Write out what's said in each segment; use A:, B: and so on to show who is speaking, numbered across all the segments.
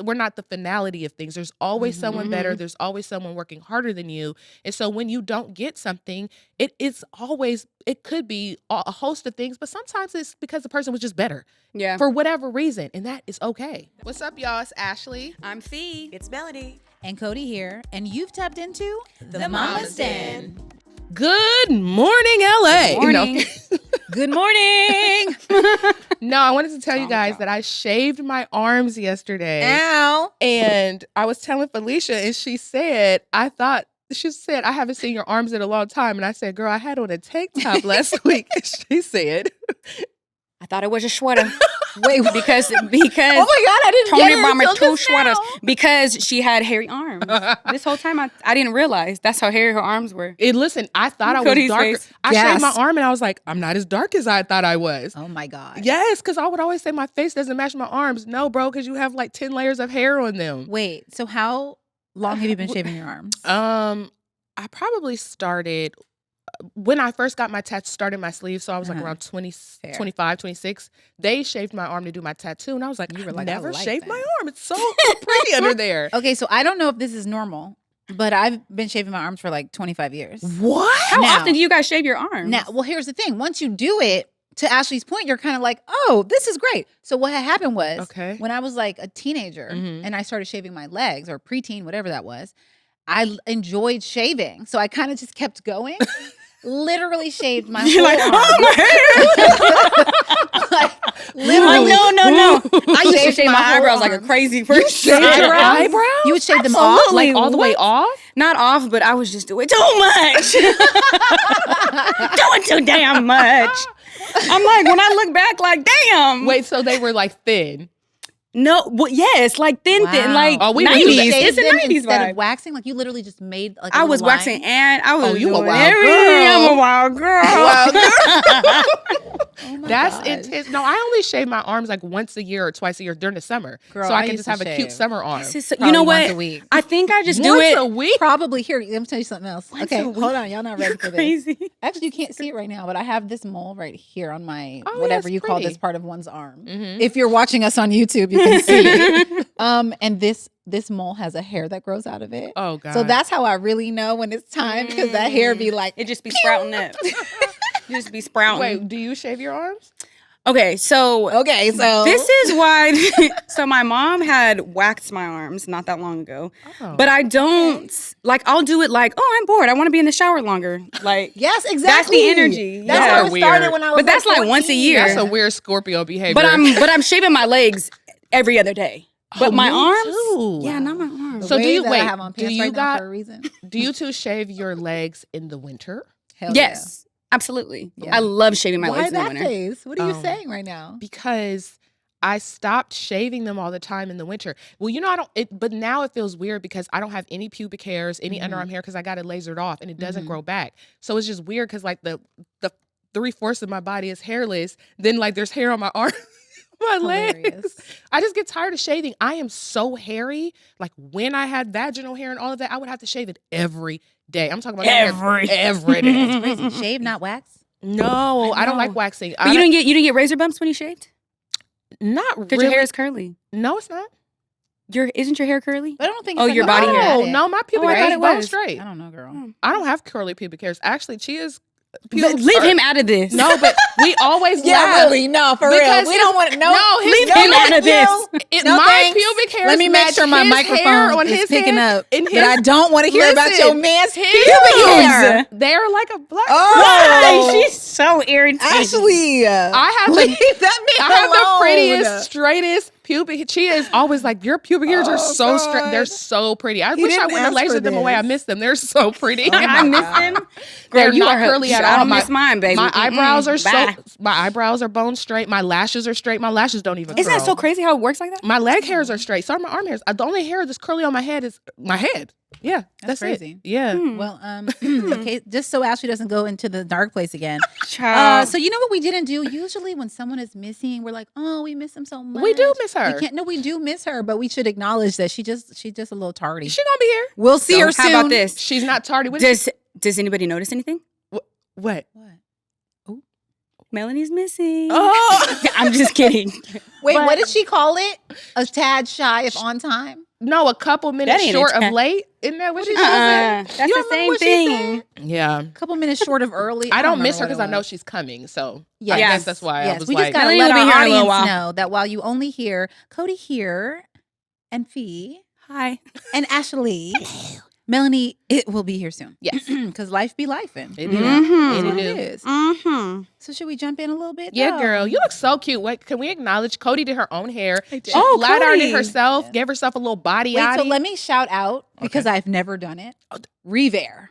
A: we're not the finality of things. There's always someone better. There's always someone working harder than you. And so when you don't get something, it could be a host of things, but sometimes it's because the person was just better.
B: Yeah.
A: For whatever reason. And that is okay. What's up, y'all? It's Ashley.
B: I'm Fee.
C: It's Melanie.
D: And Cody here. And you've tapped into
C: The Mama's Den.
A: Good morning, LA.
B: Morning.
D: Good morning.
A: No, I wanted to tell you guys that I shaved my arms yesterday.
D: Ow.
A: And I was telling Felicia, and she said, I haven't seen your arms in a long time. And I said, girl, I had on a tank top last week. And she said,
B: I thought it was a sweater.
D: Wait,
B: because
D: oh my God, I didn't
B: Tony
D: get it
B: brought me
D: until
B: two
D: just
B: sweaters
D: now.
B: because she had hairy arms. This whole time I didn't realize that's how hairy her arms were.
A: listen, I thought I was
B: Cody's
A: darker.
B: face.
A: I shaved my
D: Gasp.
A: arm and I was like, I'm not as dark as I thought I was.
D: Oh my God.
A: Yes, because I would always say my face doesn't match my arms. No, bro, because you have like 10 layers of hair on them.
D: Wait, so how long have you been shaving your arms?
A: I probably started when I first got my tattoo, started my sleeve. So I was like around 20,
D: Fair.
A: 25, 26. They shaved my arm to do my tattoo. And I was like,
D: You were
A: I've
D: like, I
A: never
D: like
A: shaved
D: that.
A: my arm. It's so pretty under there.
D: Okay, so I don't know if this is normal, but I've been shaving my arms for like 25 years.
A: What?
B: How
D: Now-
B: often do you guys shave your arms?
D: Now, well, here's the thing. Once you do it, to Ashley's point, you're kind of like, oh, this is great. So what had happened was when I was like a teenager and I started shaving my legs or preteen, whatever that was, I enjoyed shaving. So I kind of just kept going. Literally shaved my whole
B: like,
D: arm.
B: oh my hair.
D: Like, literally.
B: No. I used to
D: Shaved
B: shave
D: my
B: my
D: whole
B: eyebrows like a
D: arm.
B: crazy person.
A: Shaved your eyebrows?
D: You would shave them off?
A: Like all the way off?
B: Not off, but I was just doing too much. Doing too damn much. I'm like, when I look back, like, damn.
A: Wait, so they were like thin.
B: No, well, yes, like thin,
D: Wow.
B: like
A: Oh, we
B: 90s.
A: knew that.
B: It's a
D: them
B: 90s
D: instead
B: vibe.
D: of waxing? Like you literally just made like a
B: I
D: little
B: was
D: line?
B: waxing and I was
A: Oh, you a
B: doing
A: wild
B: everything.
A: girl.
B: I'm a wild girl.
D: Oh my
A: That's
D: gosh.
A: intense. No, I only shave my arms like once a year or twice a year during the summer.
D: Girl,
A: so I
D: I
A: can
D: used
A: just have
D: to
A: a cute
D: shave.
A: summer arm.
B: You
D: Probably
B: know
D: once
B: what?
D: a week.
B: I think I just do
A: Once
B: it.
A: a week?
D: Probably here. Let me tell you something else.
B: Once
D: Okay,
B: a
D: hold
B: week.
D: on. Y'all not ready for this.
B: Crazy.
D: Actually, you can't see it right now, but I have this mole right here on my
A: Oh, yeah,
D: whatever
A: it's
D: you call
A: pretty.
D: this part of one's arm.
A: Mhm.
D: If you're watching us on YouTube, you can see it. And this mole has a hair that grows out of it.
A: Oh, God.
D: So that's how I really know when it's time because that hair be like,
B: It just be sprouting up. Just be sprouting.
A: Wait, do you shave your arms?
B: Okay, so
D: okay, so
B: this is why. So my mom had waxed my arms not that long ago,
A: Oh.
B: but I don't like. I'll do it like, oh, I'm bored. I want to be in the shower longer. Like,
D: yes, exactly.
B: That's the energy.
D: That's
B: Yeah.
D: how it started
A: Weird.
D: when I was
B: But that's like once a
D: 14.
B: year.
A: That's a weird Scorpio behavior.
B: but I'm shaving my legs every other day. But
A: Oh,
B: my
A: me
B: arms,
A: too.
B: yeah, not my arms.
A: So do you-
D: that I
A: wait,
D: have on
A: do
D: pants
A: you
D: right now
A: got-
D: for a reason?
A: Do you two shave your legs in the winter?
D: Hell
B: Yes, absolutely.
D: Yeah.
B: I love shaving my
D: yeah. Why
B: legs in the
D: that
B: winter.
D: face? What are you
A: Oh.
D: saying right now?
A: Because I stopped shaving them all the time in the winter. Well, you know, I don't, but now it feels weird because I don't have any pubic hairs, any underarm hair because I got it lasered off and it doesn't grow back. So it's just weird because like the 3/4 of my body is hairless. Then like there's hair on my arm, my legs.
D: Hilarious.
A: I just get tired of shaving. I am so hairy. Like when I had vaginal hair and all of that, I would have to shave it every day. I'm talking about every day.
D: Crazy. Shave, not wax.
A: No, I don't
B: know.
A: like waxing.
B: But you didn't get razor bumps when you shaved?
A: Not
B: Because
A: really.
B: your hair is curly.
A: No, it's not.
B: Isn't your hair curly?
D: But I don't think.
B: Oh,
D: It's
B: your
D: like
B: body
D: that.
B: hair.
A: No, no, my pubic
B: Oh, I
A: hair
B: thought
A: is
B: it
A: bone
B: was.
A: straight.
D: I don't know, girl.
A: I don't have curly pubic hairs. Actually, Chia's
B: Leave him out of this.
A: No, but we always laugh.
D: no, for
A: Because
D: We don't want to. No,
A: no, his
B: leave him out of this.
D: No,
A: my
D: thanks.
A: pubic hairs
D: Let me make
A: match
D: sure my
A: his hair
D: microphone
A: on
D: is
A: his
D: picking
A: head
D: up.
A: and
D: But
A: his-
D: I don't want to hear about
A: Listen,
D: your man's
A: his
D: pubic hair.
A: They're like a black.
D: Oh,
B: She's so irritating.
D: Ashley,
A: I have
D: leave
A: the,
D: that man
A: I have the
D: alone.
A: prettiest, straightest pubic. Chia is always like, your pubic hairs are
D: Oh,
A: so straight.
D: God.
A: They're so pretty. I
D: He
A: wish I
D: didn't
A: wouldn't have
D: ask for
A: lasered them away. I
D: this.
A: miss them. They're so pretty.
B: I miss them.
A: They're
B: Girl, you
A: not
B: are
A: curly at
B: I
A: all.
B: don't miss mine, baby.
A: My eyebrows are
B: Bye.
A: my eyebrows are bone straight. My lashes are straight. My lashes don't even
B: Isn't
A: curl.
B: that so crazy how it works like that?
A: My leg hairs are straight. So are my arm hairs. The only hair that's curly on my head is my head. Yeah, that's
D: crazy.
A: it. Yeah.
D: Well, okay, just so Ashley doesn't go into the dark place again.
B: Child.
D: So you know what we didn't do? Usually when someone is missing, we're like, oh, we miss them so much.
A: We do miss her.
D: We can't. No, we do miss her, but we should acknowledge that she's just a little tardy.
A: She gonna be here.
D: We'll see her soon.
B: How about this?
A: She's not tardy. What is
B: Does anybody notice anything?
A: What?
D: What?
B: Melanie's missing.
A: Oh,
B: I'm just kidding.
D: Wait, what did she call it? A tad shy of on time?
A: no, a couple minutes short of late. Isn't that what she said?
B: That's the same thing.
A: Yeah.
D: A couple minutes short of early.
A: I don't miss her because I know she's coming. So I guess that's why I was
D: we
A: like,
D: just gotta
B: Melanie
D: let
B: will be
D: our
B: here in a little
D: audience
B: while.
D: know that while you only hear Cody here and Fee
B: Hi.
D: and Ashley, Melanie, it will be here soon.
A: yes.
D: Because life be lifing.
A: It
B: Mhm.
A: is.
B: Mm-hmm.
D: So should we jump in a little bit?
A: Yeah,
D: though?
A: girl, you look so cute. Wait, can we acknowledge Cody did her own hair?
D: I did.
A: She
B: Oh,
A: flat ironed it
B: Cody.
A: herself,
D: Yeah.
A: gave herself a little body
D: Wait, so
A: yaddy.
D: let me shout out because I've never done it. Revair.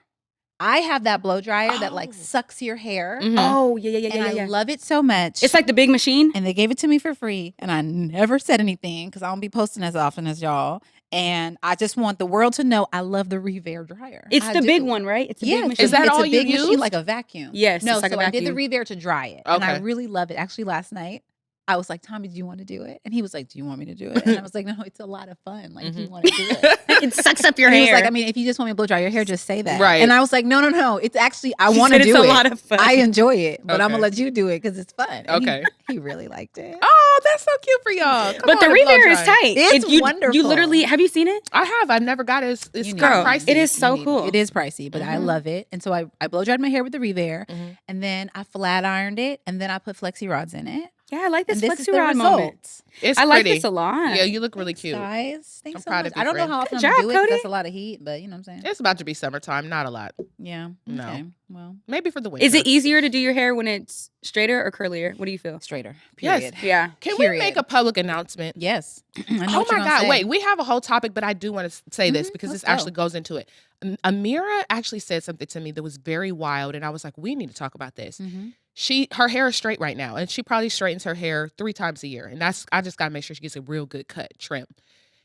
D: I have that blow dryer that like sucks your hair.
A: Mhm.
B: Oh, yeah.
D: And I love it so much.
B: It's like the big machine.
D: And they gave it to me for free. And I never said anything because I don't be posting as often as y'all. And I just want the world to know I love the Revair dryer.
B: It's
D: I
B: the
D: do.
B: big one, right? It's a
D: Yes.
B: big machine.
A: Is that
D: it's
A: all
D: a
A: you
D: big machine,
A: use?
D: like a vacuum.
B: Yes,
D: No,
B: it's like a
D: so I did the
B: vacuum.
D: Revair to dry it. And I
A: Okay.
D: really love it. Actually, last night, I was like, Tommy, do you want to do it? And he was like, do you want me to do it? And I was like, no, it's a lot of fun. Like, do you want to do it?
B: It sucks up your
D: And he was
B: hair.
D: like, I mean, if you just want me to blow dry your hair, just say that.
A: Right.
D: And I was like, no. It's actually, I
B: She
D: want to
B: said
D: do
B: it's
D: it.
B: a lot of fun.
D: I enjoy it, but I'm
A: Okay.
D: gonna let you do it because it's fun. And
A: Okay.
D: He really liked it.
A: Oh, that's so cute for y'all. Come
B: but the
A: on, blow
B: Revair is
A: dry.
B: tight.
D: It's
B: you,
D: wonderful.
B: You literally, have you seen it?
A: I have. I've never got it. It's
D: You
A: kind of
D: need
A: pricey.
B: it is so
D: You need
B: cool.
D: It is pricey, but I love it. And so I blow dried my hair with the Revair,
A: Mhm.
D: and then I flat ironed it, and then I put flexi rods in it.
B: Yeah, I like this
D: And this is
B: flexi
D: the
B: rod moment.
D: result.
A: It's
B: I like
A: pretty.
B: this a lot.
A: Yeah, you look really cute.
D: Guys, thanks
A: I'm
D: so
A: proud
D: much.
A: of you,
D: I don't know
A: friend.
D: how often
B: Good
D: I'm gonna
B: job,
D: do it. 'Cause
B: Cody.
D: That's a lot of heat, but you know what I'm saying.
A: It's about to be summertime. Not a lot.
D: Yeah.
A: No.
D: Okay. Well,
A: Maybe for the winter.
B: Is it easier to do your hair when it's straighter or curlier? What do you feel?
D: straighter.
A: Yes.
D: Period.
B: Yeah.
A: Can we
D: Period.
A: make a public announcement?
D: Yes. I know
A: Oh
D: what you're
A: my
D: gonna
A: God.
D: say.
A: Wait, we have a whole topic, but I do want to say this because
D: let's
A: this actually goes into it. Amira actually said something to me that was very wild. And I was like, we need to talk about this.
D: Mhm.
A: Her hair is straight right now. And she probably straightens her hair 3 times a year. And I just got to make sure she gets a real good cut, trim.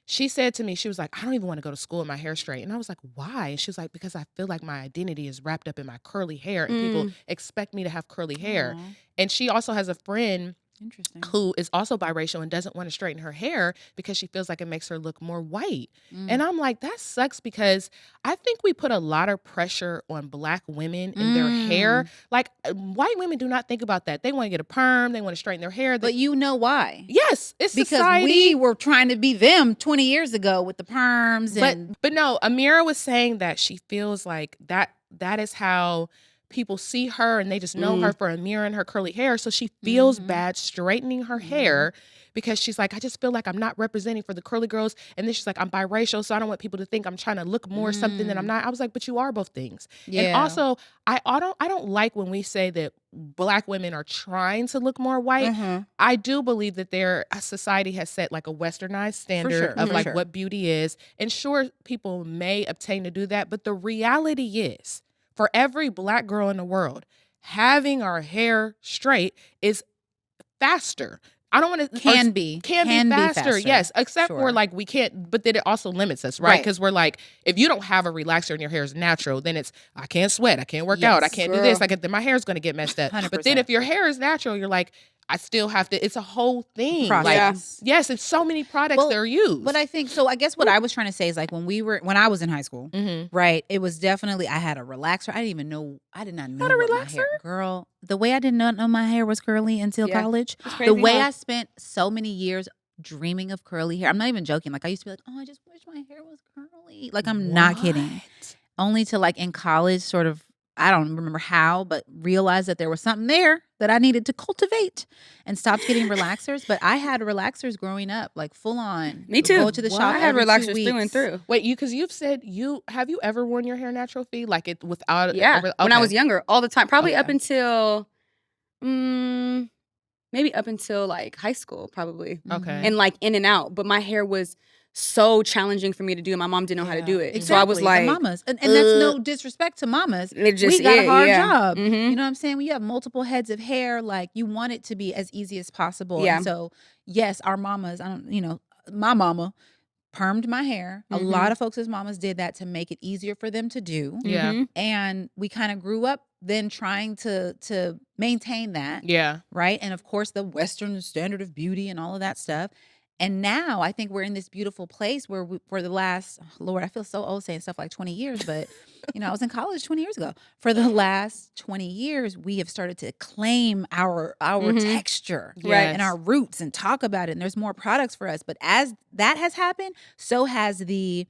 A: She said to me, she was like, I don't even want to go to school with my hair straight. And I was like, why? And she was like, because I feel like my identity is wrapped up in my curly hair and people expect me to have curly hair.
D: Aw,
A: And she also has a friend
D: interesting.
A: who is also biracial and doesn't want to straighten her hair because she feels like it makes her look more white. And I'm like, that sucks because I think we put a lot of pressure on Black women in their hair. Like white women do not think about that. They want to get a perm, they want to straighten their hair.
D: But you know why?
A: Yes, it's
D: Because
A: society.
D: we were trying to be them 20 years ago with the perms and
A: But no, Amira was saying that she feels like that is how people see her and they just know her for Amira and her curly hair. So she feels bad straightening her hair because she's like, I just feel like I'm not representing for the curly girls. And then she's like, I'm biracial, so I don't want people to think I'm trying to look more something than I'm not. I was like, but you are both things. And
D: Yeah.
A: also, I don't like when we say that Black women are trying to look more white. I do believe that a society has set like a westernized standard
D: sure,
A: of
D: for
A: like
D: sure.
A: what beauty is. And sure, people may obtain to do that, but the reality is, for every Black girl in the world, having our hair straight is faster. I don't want to
D: Can be
A: faster. Yes, except
D: Sure.
A: for like we can't, but then it also limits us, right?
D: Right.
A: Because we're like, if you don't have a relaxer and your hair is natural, then it's I can't sweat, I can't work out, I
D: Yes,
A: can't do this, then my hair's gonna get messed up. But then
D: 100%.
A: if your hair is natural, you're like, I still have to. It's a whole thing.
D: Process.
A: Like, yes, it's so many products
D: Well,
A: that are used.
D: But I think so. I guess what I was trying to say is like when I was in high school, right? It was definitely I had a relaxer. I did not know
A: Had a
D: what my hair,
A: relaxer?
D: girl. The way I did not know my hair was curly until
B: Yeah.
D: college.
B: It's crazy,
D: The way
B: huh?
D: I spent so many years dreaming of curly hair. I'm not even joking. Like I used to be like, oh, I just wish my hair was curly. Like I'm not kidding.
A: What?
D: Only to like in college, sort of. I don't remember how, but realized that there was something there that I needed to cultivate and stopped getting relaxers. But I had relaxers growing up, like full on.
B: Me too.
D: Go to the
B: Wow.
D: shop
B: I had
D: every 2
B: relaxers through and
D: weeks.
B: through.
A: Wait, because you've said have you ever worn your hair natural, Fee? Like it without
B: Yeah. When I
A: okay.
B: was younger, all the time. Probably
A: Okay.
B: up until maybe up until like high school, probably.
A: Okay.
B: And like in and out. But my hair was so challenging for me to do. And my mom didn't know how to do it.
D: Exactly.
B: So I was like,
D: the mamas. And that's no disrespect to mamas.
B: it just
D: We got a hard
B: yeah.
D: job.
B: Mhm.
D: You know what I'm saying? When you have multiple heads of hair, like you want it to be as easy as possible.
B: Yeah.
D: And so, yes, our mamas, my mama permed my hair. A lot of folks' mamas did that to make it easier for them to do.
A: Yeah.
B: Mhm.
D: And we kind of grew up then trying to maintain that.
A: Yeah.
D: Right. And of course, the Western standard of beauty and all of that stuff. And now I think we're in this beautiful place where for the last, Lord, I feel so old saying stuff like 20 years, but I was in college 20 years ago. For the last 20 years, we have started to claim our texture and our roots and talk about it. And there's more products for us. But as that has happened, so has the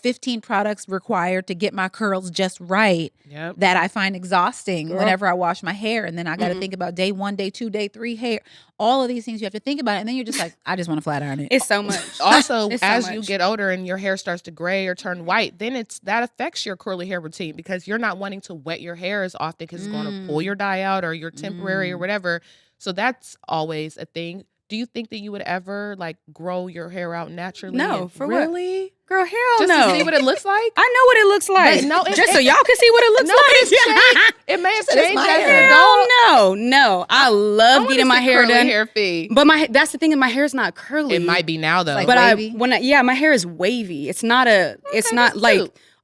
D: 15 products required to get my curls just right that I find exhausting whenever I wash my hair. And then I got to think about day 1, day 2, day 3 hair. All of these things you have to think about. And then you're just like, I just want to flat iron it.
B: It's so much.
A: Also, as you get older and your hair starts to gray or turn white, then that affects your curly hair routine because you're not wanting to wet your hair as often because it's going to pull your dye out or your temporary or whatever. So that's always a thing. Do you think that you would ever grow your hair out naturally?
B: No, for
A: really?
B: What? Girl, hell
A: just
B: no.
A: To see what it looks like?
B: I know what it looks like.
A: No,
B: just so y'all can see what it looks like.
A: It may have changed as an
B: adult. No. I love getting my hair done.
A: Hair fee.
B: But that's the thing, my hair is not curly.
A: It might be now though.
B: But my hair is wavy. It's not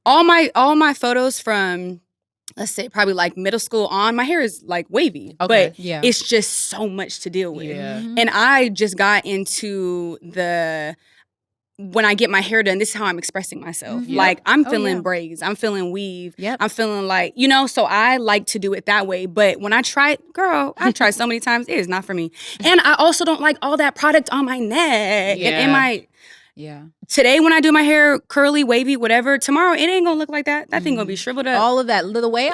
B: all my photos from, let's say, probably middle school on, my hair is wavy. Okay. But it's just so much to deal with.
A: Yeah.
B: And I just got into when I get my hair done, this is how I'm expressing myself. I'm feeling braids. I'm feeling weave. I'm feeling so I like to do it that way. But when I've tried so many times, it is not for me. And I also don't like all that product on my neck and in my...
D: Yeah.
B: Today, when I do my hair curly, wavy, whatever, tomorrow it ain't gonna look like that. That thing gonna be shriveled up.
D: All of that. The way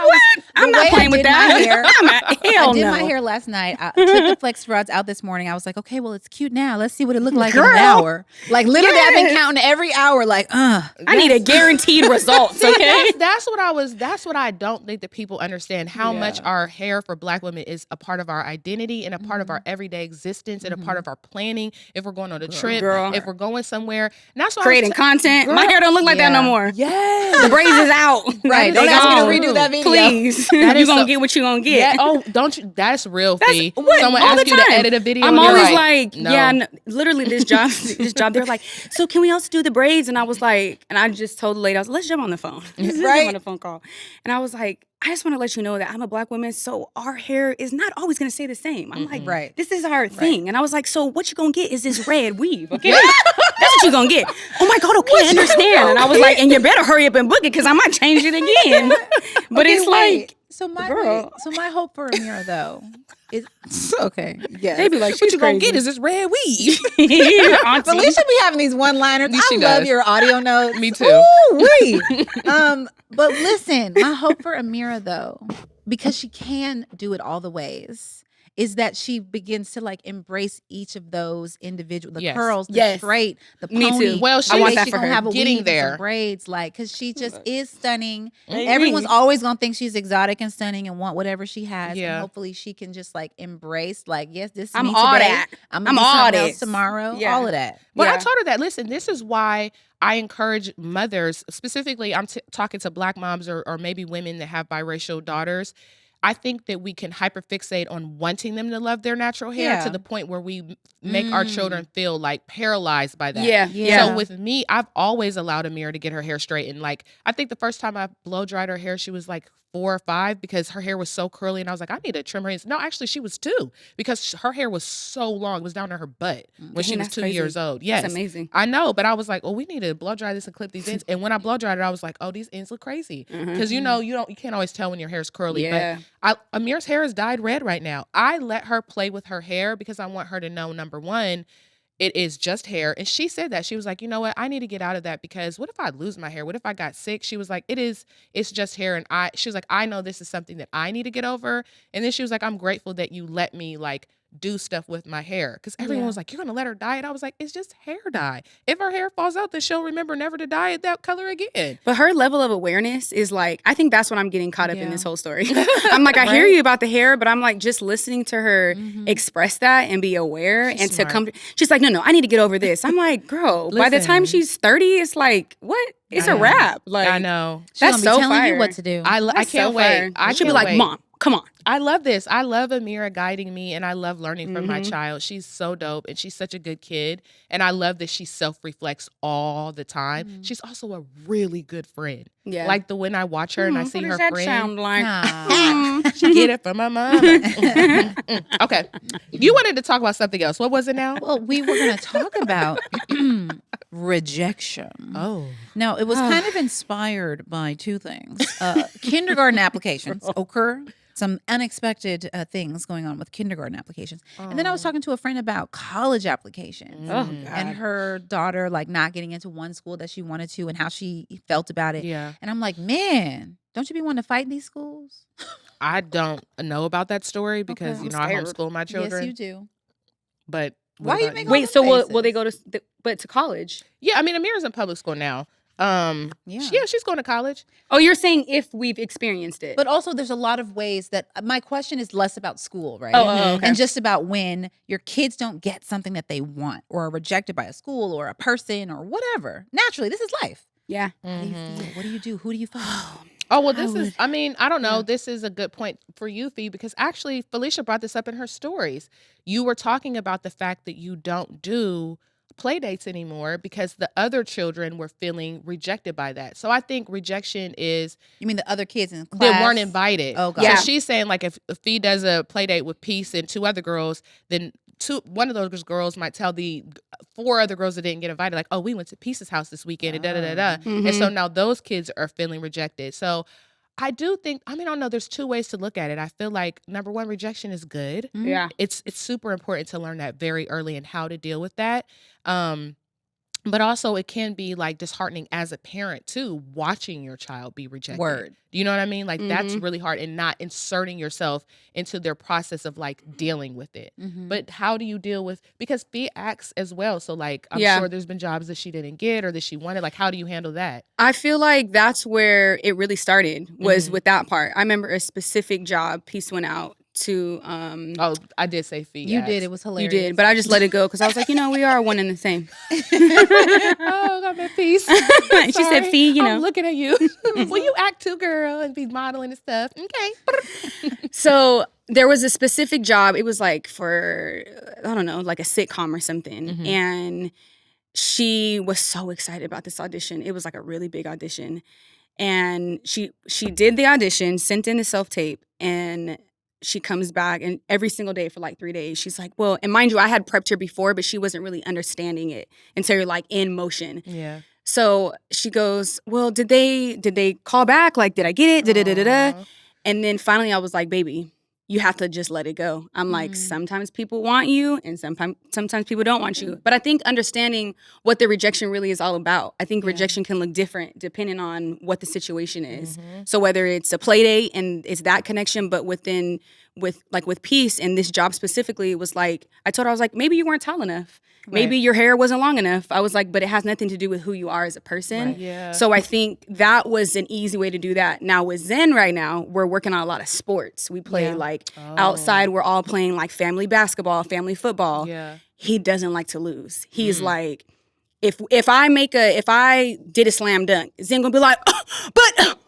B: I'm not playing with that.
D: I did my hair last night. I took the flex rods out this morning. I was like, okay, well, it's cute now. Let's see what it looked like in an hour. Literally, I've been counting every hour. I
B: need a guaranteed results. Okay,
A: that's what I don't think that people understand how much our hair for Black women is a part of our identity and a part of our everyday existence and a part of our planning. If we're going on a trip, if we're going somewhere. That's why
B: creating content. My hair don't look like that no more.
A: Yes.
B: The braids is out.
D: Right. Don't ask me to redo that video.
B: Please. You gonna get what you gonna get.
A: Yeah. Oh, don't you? That's real, Fee.
B: Someone
A: asks you to edit a video.
B: I'm always no. Literally this job, they're like, so can we also do the braids? And I was like, and I just told the lady, I was like, let's jump on the phone. Let's jump on a phone call. And I was like, I just want to let you know that I'm a Black woman, so our hair is not always going to stay the same. I'm like, this is our thing. And I was like, so what you going to get is this red weave, okay? That's what you going to get. Oh my God, okay, I understand. And I was like, and you better hurry up and book it because I might change it again. But it's like,
D: so my hope for Amira though is okay. Yeah,
A: they be like, what you gonna get is this red weave.
D: Felicia be having these one-liners. I love your audio notes.
A: Me too.
D: Ooh, but listen, my hope for Amira though, because she can do it all the ways, is that she begins to embrace each of those individual, the curls, the straight, the pony.
B: Me too.
A: Well,
B: I want that for
D: her.
B: her.
D: Have a
A: getting there,
D: some braids, because she just is stunning. Everyone's always gonna think she's exotic and stunning and want whatever she has. And hopefully she can just embrace, yes, this is me today.
B: That.
D: I'm gonna be something else tomorrow. Yeah. All of that.
A: But I told her that. Listen, this is why I encourage mothers, specifically. I'm talking to Black moms or maybe women that have biracial daughters. I think that we can hyperfixate on wanting them to love their natural hair to the point where we make our children feel paralyzed by that.
B: Yeah.
A: So with me, I've always allowed Amira to get her hair straightened. I think the first time I blow dried her hair, she was 4 or 5 because her hair was so curly. And I was like, I need to trim her ends. No, actually, she was 2 because her hair was so long. It was down to her butt when she was 2 years old. Yes.
B: That's amazing.
A: I know. But I was like, we need to blow dry this and clip these ends. And when I blow dried it, I was like, these ends look crazy. Because, you can't always tell when your hair's curly.
B: Yeah.
A: But Amira's hair is dyed red right now. I let her play with her hair because I want her to know, number one, it is just hair. And she said that. She was like, you know what? I need to get out of that because what if I lose my hair? What if I got sick? She was like, it's just hair. And she was like, I know this is something that I need to get over. And then she was like, I'm grateful that you let me do stuff with my hair. Because everyone was like, you're going to let her dye it? I was like, it's just hair dye. If her hair falls out, then she'll remember never to dye it that color again.
B: But her level of awareness is I think that's what I'm getting caught up in this whole story. I'm like, I hear you about the hair, but I'm just listening to her express that and be aware. She's smart. To come. She's like, no, I need to get over this. I'm like, girl, by the time she's 30, it's what? It's a wrap.
A: I know.
D: That's so telling you what to do.
A: I can't wait.
B: She'll be like, Mom, Come on.
A: I love this. I love Amira guiding me, and I love learning from my child. She's so dope, and she's such a good kid. And I love that she self-reflects all the time. She's also a really good friend.
B: Yeah.
A: Like when I watch her and I see her friend.
B: What does that sound like?
A: She get it from my mom. Okay. You wanted to talk about something else. What was it now?
D: Well, we were going to talk about rejection.
A: Oh.
D: Now, it was kind of inspired by two things. Kindergarten applications occur. Some unexpected things going on with kindergarten applications. And then I was talking to a friend about college applications.
B: Oh, God.
D: And her daughter, like, not getting into one school that she wanted to and how she felt about it.
A: Yeah.
D: And I'm like, man, don't you be wanting to fight in these schools?
A: I don't know about that story because,
D: Okay.
A: I homeschool my children.
D: Yes, you do.
A: But
D: Why you make all
B: Wait,
D: them
B: so will
D: faces?
B: they go to college?
A: Yeah, I mean, Amira's in public school now. Yeah, she's going to college.
B: Oh, you're saying if we've experienced it.
D: But also, there's a lot of ways that my question is less about school, right?
B: Oh, okay.
D: And just about when your kids don't get something that they want or are rejected by a school or a person or whatever. Naturally, this is life.
B: Yeah.
D: How do you feel? What do you do? Who do you find?
A: Oh, well, I don't know. This is a good point for you, Fee, because actually Felicia brought this up in her stories. You were talking about the fact that you don't do play dates anymore because the other children were feeling rejected by that. So I think rejection is
D: You mean the other kids in class?
A: they weren't invited.
D: Oh, God.
A: So
B: Yeah.
A: she's saying like if Fee does a play date with Peace and two other girls, then one of those girls might tell the four other girls that didn't get invited, like, oh, we went to Peace's house this weekend and da-da-da-da.
B: Mhm.
A: And so now those kids are feeling rejected. So I do think, I don't know, there's two ways to look at it. I feel like, number one, rejection is good.
D: Mhm.
B: Yeah.
A: It's super important to learn that very early and how to deal with that. But also it can be like disheartening as a parent too, watching your child be rejected.
D: Word.
A: Do you know what I mean? Like that's really hard, and not inserting yourself into their process of like dealing with it.
D: Mhm.
A: But how do you deal with, because Fee acts as well. So like, I'm
B: Yeah.
A: sure there's been jobs that she didn't get or that she wanted. Like, how do you handle that?
B: I feel like that's where it really started was with that part. I remember a specific job Peace went out to
A: Oh, I did say Fee.
D: You
A: acts.
D: did. It was
B: you
D: hilarious.
B: did, but I just let it go because I was like, we are one and the same.
A: Oh, God, my Peace.
B: She said,
A: Sorry.
B: Fee,
A: I'm looking at you. Will you act too, girl, and be modeling and stuff? Okay.
B: So there was a specific job. It was like for, I don't know, like a sitcom or something.
A: Mhm.
B: And she was so excited about this audition. It was like a really big audition. And she did the audition, sent in the self-tape, and she comes back, and every single day for like 3 days, she's like, well, and mind you, I had prepped her before, but she wasn't really understanding it until you're like in motion.
A: Yeah.
B: So she goes, well, did they call back? Like, did I get it? Da-da-da-da-da.
A: Aw.
B: And then finally I was like, baby, you have to just let it go. I'm like,
D: Mhm.
B: sometimes people want you and sometimes people don't want you. But I think understanding what the rejection really is all about. I think
D: Yeah.
B: rejection can look different depending on what the situation is.
A: Mhm.
B: So whether it's a play date and it's that connection, but with Peace and this job specifically, it was like, I told her, I was like, maybe you weren't tall enough. Maybe
D: Right.
B: your hair wasn't long enough. I was like, but it has nothing to do with who you are as a person.
D: Right.
A: Yeah.
B: So I think that was an easy way to do that. Now with Zen right now, we're working on a lot of sports. We play
A: Yeah.
B: like
A: Oh.
B: outside, we're all playing like family basketball, family football.
A: Yeah.
B: He doesn't like to lose. He's like, if I did a slam dunk, Zen gonna be like, but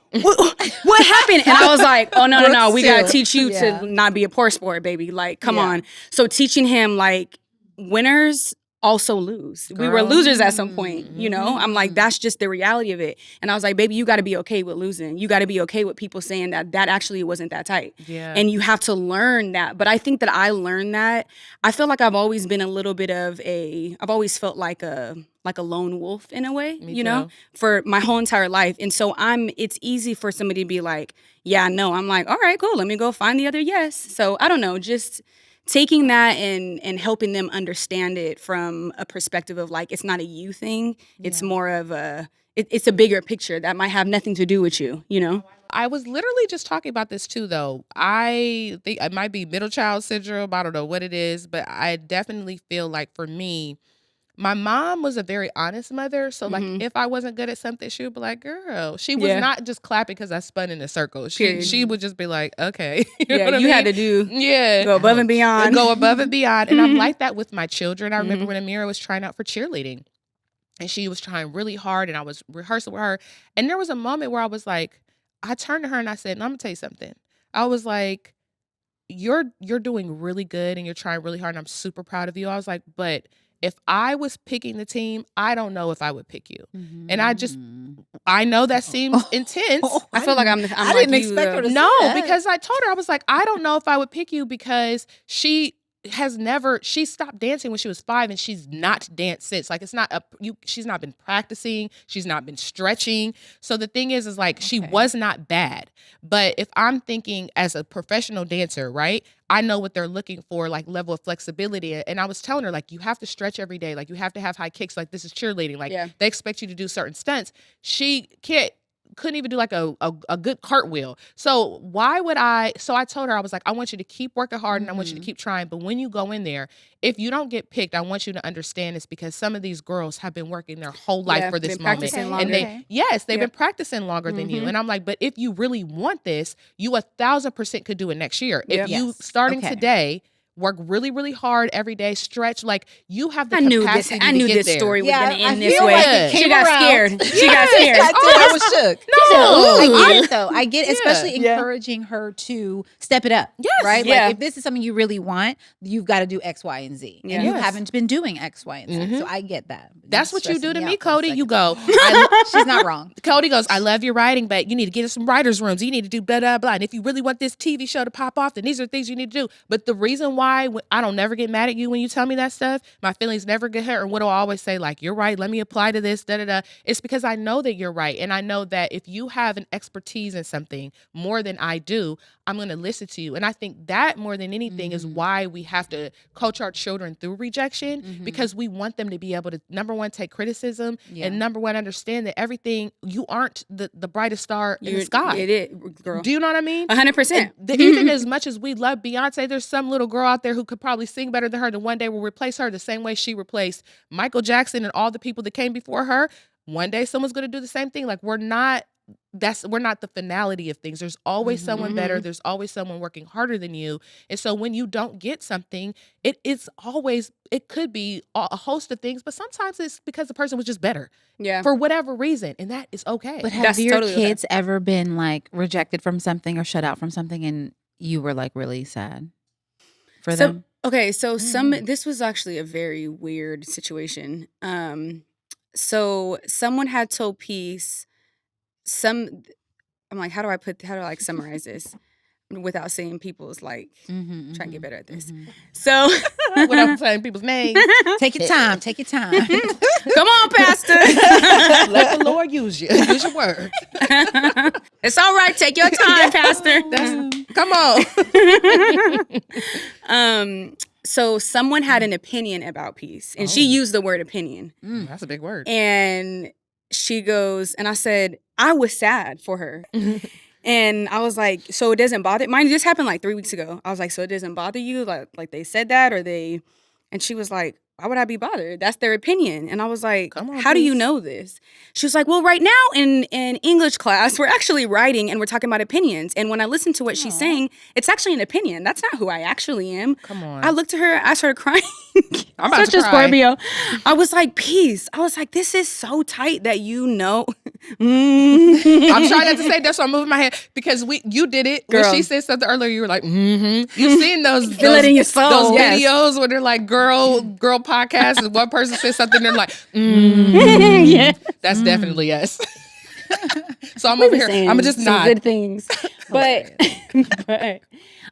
B: what happened? And I was like, oh no,
D: Brooks
B: we gotta
D: too.
B: teach you
D: Yeah.
B: to not be a poor sport, baby. Like, come
D: Yeah.
B: on. So teaching him like winners also lose. We were
A: Girl.
B: losers at some point, you know? I'm like, that's just the reality of it. And I was like, baby, you got to be okay with losing. You got to be okay with people saying that actually wasn't that tight.
A: Yeah.
B: And you have to learn that. But I think that I learned that. I feel like I've always been a little bit of I've always felt like a lone wolf in a way,
A: Me
B: you know,
A: too.
B: for my whole entire life. And so it's easy for somebody to be like, yeah, no. I'm like, all right, cool. Let me go find the other yes. So I don't know, just taking that and helping them understand it from a perspective of like, it's not a you thing. It's more of it's a bigger picture that might have nothing to do with you, you know?
A: I was literally just talking about this too, though. I think it might be middle child syndrome. I don't know what it is, but I definitely feel like for me, my mom was a very honest mother. So like if I wasn't good at something, she would be like, girl, she was
B: Yeah.
A: not just clapping because I spun in a circle.
B: Period.
A: She would just be like, okay. You know
B: Yeah,
A: what I
B: you had
A: mean?
B: to do
A: Yeah.
B: go above and beyond.
A: Go above and beyond. And I'm like that with my children. I remember when Amira was trying out for cheerleading and she was trying really hard and I was rehearsing with her. And there was a moment where I was like, I turned to her and I said, I'm going to tell you something. I was like, you're doing really good and you're trying really hard and I'm super proud of you. I was like, but if I was picking the team, I don't know if I would pick you. And I know that seems intense.
B: I feel like I
D: didn't expect her to say that.
A: Because I told her, I was like, I don't know if I would pick you because she stopped dancing when she was 5 and she's not danced since. Like, she's not been practicing. She's not been stretching. So the thing is like, she was not bad. But if I'm thinking as a professional dancer, right, I know what they're looking for, like level of flexibility. And I was telling her, like, you have to stretch every day. Like, you have to have high kicks. Like, this is cheerleading. Like, they expect you to do certain stunts. She couldn't even do like a good cartwheel. So I told her, I was like, I want you to keep working hard and I want you to keep trying. But when you go in there, if you don't get picked, I want you to understand this because some of these girls have been working their whole life for this moment. And they've been practicing longer than you. And I'm like, but if you really want this, you 1,000% could do it next year. If you starting today, work really, really hard every day, stretch, like you have the capacity
B: I knew
A: to get
B: this
A: there.
B: story was going to end this
D: like
B: way. She got scared. She got scared.
D: I was shook.
A: No.
D: I get it though. I get it, especially encouraging her to step it up.
A: Yes.
D: Right? Like if this is something you really want, you've got to do X, Y, and Z. And you haven't been doing X, Y, and Z. So I get that.
A: That's what you do to me, Cody. You go,
D: she's not wrong.
A: Cody goes, I love your writing, but you need to get in some writers' rooms. You need to do blah, blah, blah. And if you really want this TV show to pop off, then these are things you need to do. But the reason why I don't never get mad at you when you tell me that stuff, my feelings never get hurt. And what do I always say? Like, you're right. Let me apply to this, da, da, da. It's because I know that you're right. And I know that if you have an expertise in something more than I do, I'm going to listen to you. And I think that more than anything is why we have to coach our children through rejection because we want them to be able to, number one, take criticism and number one, understand that everything, you aren't the brightest star in the sky.
B: It is, girl.
A: Do you know what I mean?
B: 100%.
A: Even as much as we love Beyonce, there's some little girl out there who could probably sing better than her, and one day will replace her the same way she replaced Michael Jackson and all the people that came before her. One day someone's going to do the same thing. Like, we're not the finality of things. There's always someone better. There's always someone working harder than you. And so when you don't get something, it could be a host of things, but sometimes it's because the person was just better. Yeah. For whatever reason. And that is okay.
D: But have your kids ever been like rejected from something or shut out from something and you were like really sad for them?
B: Okay, so this was actually a very weird situation. So someone had told Peace I'm like, how do I summarize this without saying people's like trying to get better at this. So
A: without saying people's names.
D: Take your time.
B: Come on, Pastor.
A: Let the Lord use you. Use your words.
B: It's all right. Take your time, Pastor.
A: Come on.
B: So someone had an opinion about Peace, and she used the word opinion.
A: That's a big word.
B: And she goes, and I said, I was sad for her. And I was like, so it doesn't bother, mine just happened like 3 weeks ago. I was like, so it doesn't bother you? Like they said that, and she was like, why would I be bothered? That's their opinion. And I was like, how do you know this? She was like, well, right now in English class, we're actually writing and we're talking about opinions. And when I listen to what she's saying, it's actually an opinion. That's not who I actually am.
A: Come on.
B: I looked at her, I started crying.
A: I'm about to cry.
B: Scorpio. I was like, Peace. I was like, this is so tight that you know.
A: I'm trying not to say that's why I'm moving my head because you did it. Girl. When she said something earlier, you were like, You've seen those videos where they're like girl podcast and one person says something, they're like, yeah. That's definitely us. So I'm over here. I'm just nod.
B: Good things. But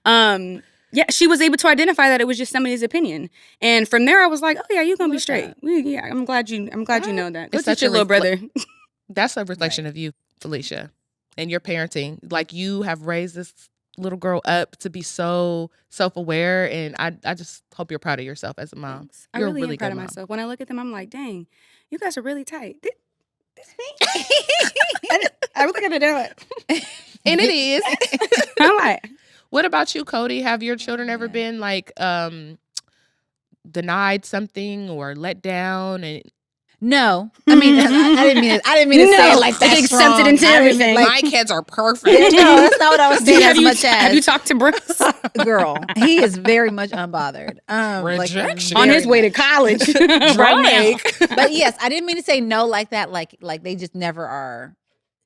B: yeah, she was able to identify that it was just somebody's opinion. And from there I was like, oh yeah, you're gonna be straight. Yeah, I'm glad you know that. Go teach your little brother.
A: That's a reflection of you, Felicia, and your parenting. Like, you have raised this little girl up to be so self-aware, and I just hope you're proud of yourself as a mom.
B: Thanks. I really am proud of myself. When I look at them, I'm like, dang, you guys are really tight. This me? I was gonna do it.
A: And it is.
B: I'm like,
A: what about you, Cody? Have your children ever been like denied something or let down? And
D: no, I mean, I didn't mean to say it like that.
B: Accepted into everything.
A: My kids are perfect.
D: No, that's not what I was saying. Have
B: you talked to Bruce?
D: Girl, he is very much unbothered.
A: Rejection.
B: On his way to college right now.
D: But yes, I didn't mean to say no like that. Like they just never are.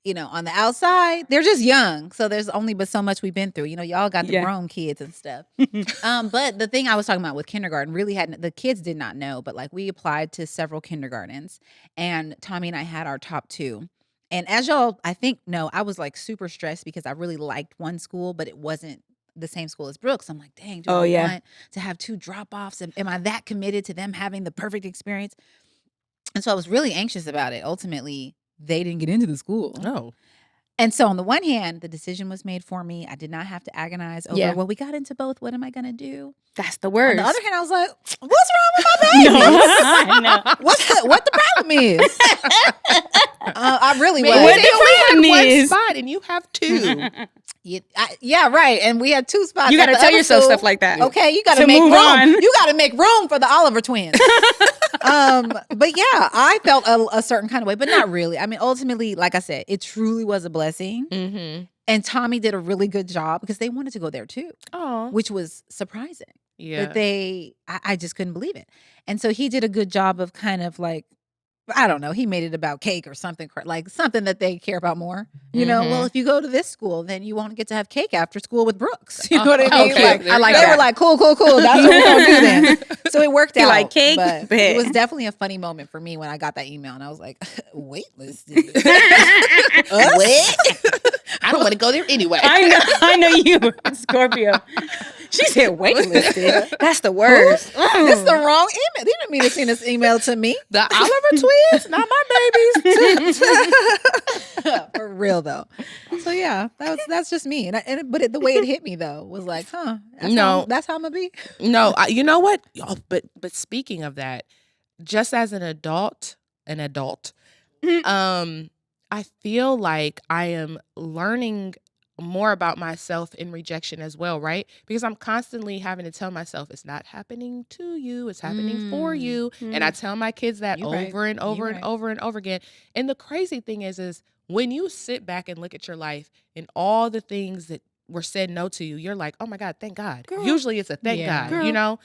D: on the outside, they're just young. So there's only but so much we've been through. Y'all got the grown kids and stuff. But the thing I was talking about with kindergarten really the kids did not know, but like we applied to several kindergartens, and Tommy and I had our top 2. And as y'all, I think, know, I was like super stressed because I really liked one school, but it wasn't the same school as Brooks. I'm like, dang, do I want to have 2 drop-offs? Am I that committed to them having the perfect experience? And so I was really anxious about it. Ultimately, they didn't get into the school.
A: No.
D: And so on the one hand, the decision was made for me. I did not have to agonize over, well, we got into both. What am I going to do?
B: That's the worst.
D: On the other hand, I was like, what's wrong with my babies?
B: No.
D: What the problem is? I really was.
B: What the problem is?
A: One spot and you have 2.
D: Yeah, right. And we had 2 spots.
B: You got to tell yourself stuff like that.
D: Okay, you got to make room. You got to make room for the Oliver twins. But yeah, I felt a certain kind of way, but not really. I mean, ultimately, like I said, it truly was a blessing.
A: Mm-hmm.
D: And Tommy did a really good job because they wanted to go there too, which was surprising.
A: Yeah,
D: that I just couldn't believe it. And so he did a good job of kind of like, I don't know, he made it about cake or something, like something that they care about more. Well, if you go to this school, then you won't get to have cake after school with Brooks. You know what I mean?
A: Okay,
D: I like that. They were like, cool. That's what we're going to do then. So it worked out.
B: Like cake?
D: But it was definitely a funny moment for me when I got that email. And I was like, waitlisted.
A: What? I don't want to go there anyway.
B: I know you, Scorpio. She said waitlisted. That's the worst.
D: It's the wrong email. They didn't mean to send this email to me.
A: The Oliver twins, not my babies.
D: For real though. So yeah, that's just me. But the way it hit me though was like, that's how I'm gonna be.
A: No, you know what? But speaking of that, just as an adult, I feel like I am learning more about myself in rejection as well, right? Because I'm constantly having to tell myself it's not happening to you, it's happening for you. And I tell my kids that over and over and over and over again. And the crazy thing is when you sit back and look at your life and all the things that were said no to you, you're like, oh my God, thank God. Girl. Usually it's a thank God,
B: Girl.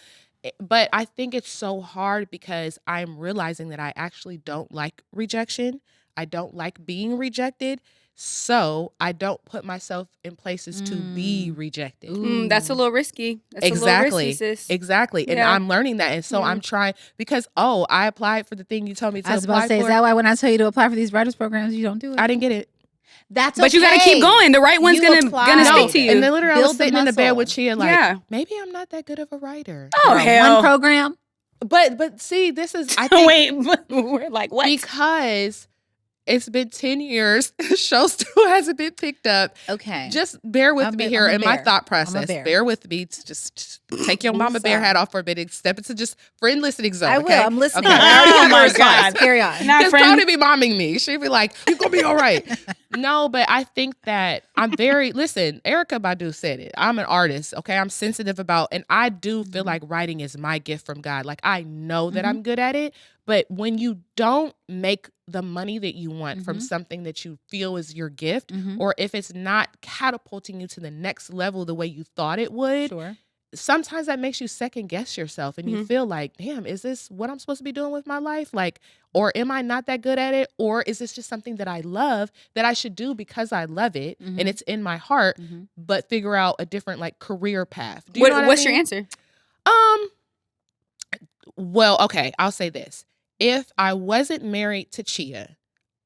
A: But I think it's so hard because I'm realizing that I actually don't like rejection. I don't like being rejected. So I don't put myself in places to be rejected.
B: That's a little risky. That's
A: exactly.
B: A little risky, sis.
A: Exactly. And I'm learning that. And so I'm trying because, I applied for the thing you told me to apply for.
D: I was about to say, is that why when I tell you to apply for these writers programs, you don't do it?
A: I didn't get it.
D: That's
B: But you got to keep going. The right one's gonna speak to you.
A: And then literally I was sitting in the bed with Chia like, maybe I'm not that good of a writer.
B: Oh, hell.
D: One program?
A: But see, this is, I think.
B: Wait, we're like, what?
A: Because it's been 10 years. The show still hasn't been picked up.
D: Okay.
A: Just bear with me here in my thought process. Bear with me. Just take your mama bear hat off for a minute. Step into just friend listening zone.
D: I
A: will.
D: I'm listening.
A: Okay.
D: I already have
B: my
D: a response.
B: God.
D: Carry on.
A: Because Tony be momming me. She'd be like, you're going to be all right. No, but I think that listen, Erykah Badu said it. I'm an artist, okay? I'm sensitive and I do feel like writing is my gift from God. Like, I know that I'm good at it, but when you don't make the money that you want from something that you feel is your gift, or if it's not catapulting you to the next level the way you thought it would, sometimes that makes you second guess yourself and you feel like, damn, is this what I'm supposed to be doing with my life? Like, or am I not that good at it? Or is this just something that I love that I should do because I love it and it's in my heart, but figure out a different like career path? Do you know
B: what's
A: what I mean?
B: your answer?
A: Well, okay, I'll say this. If I wasn't married to Chia,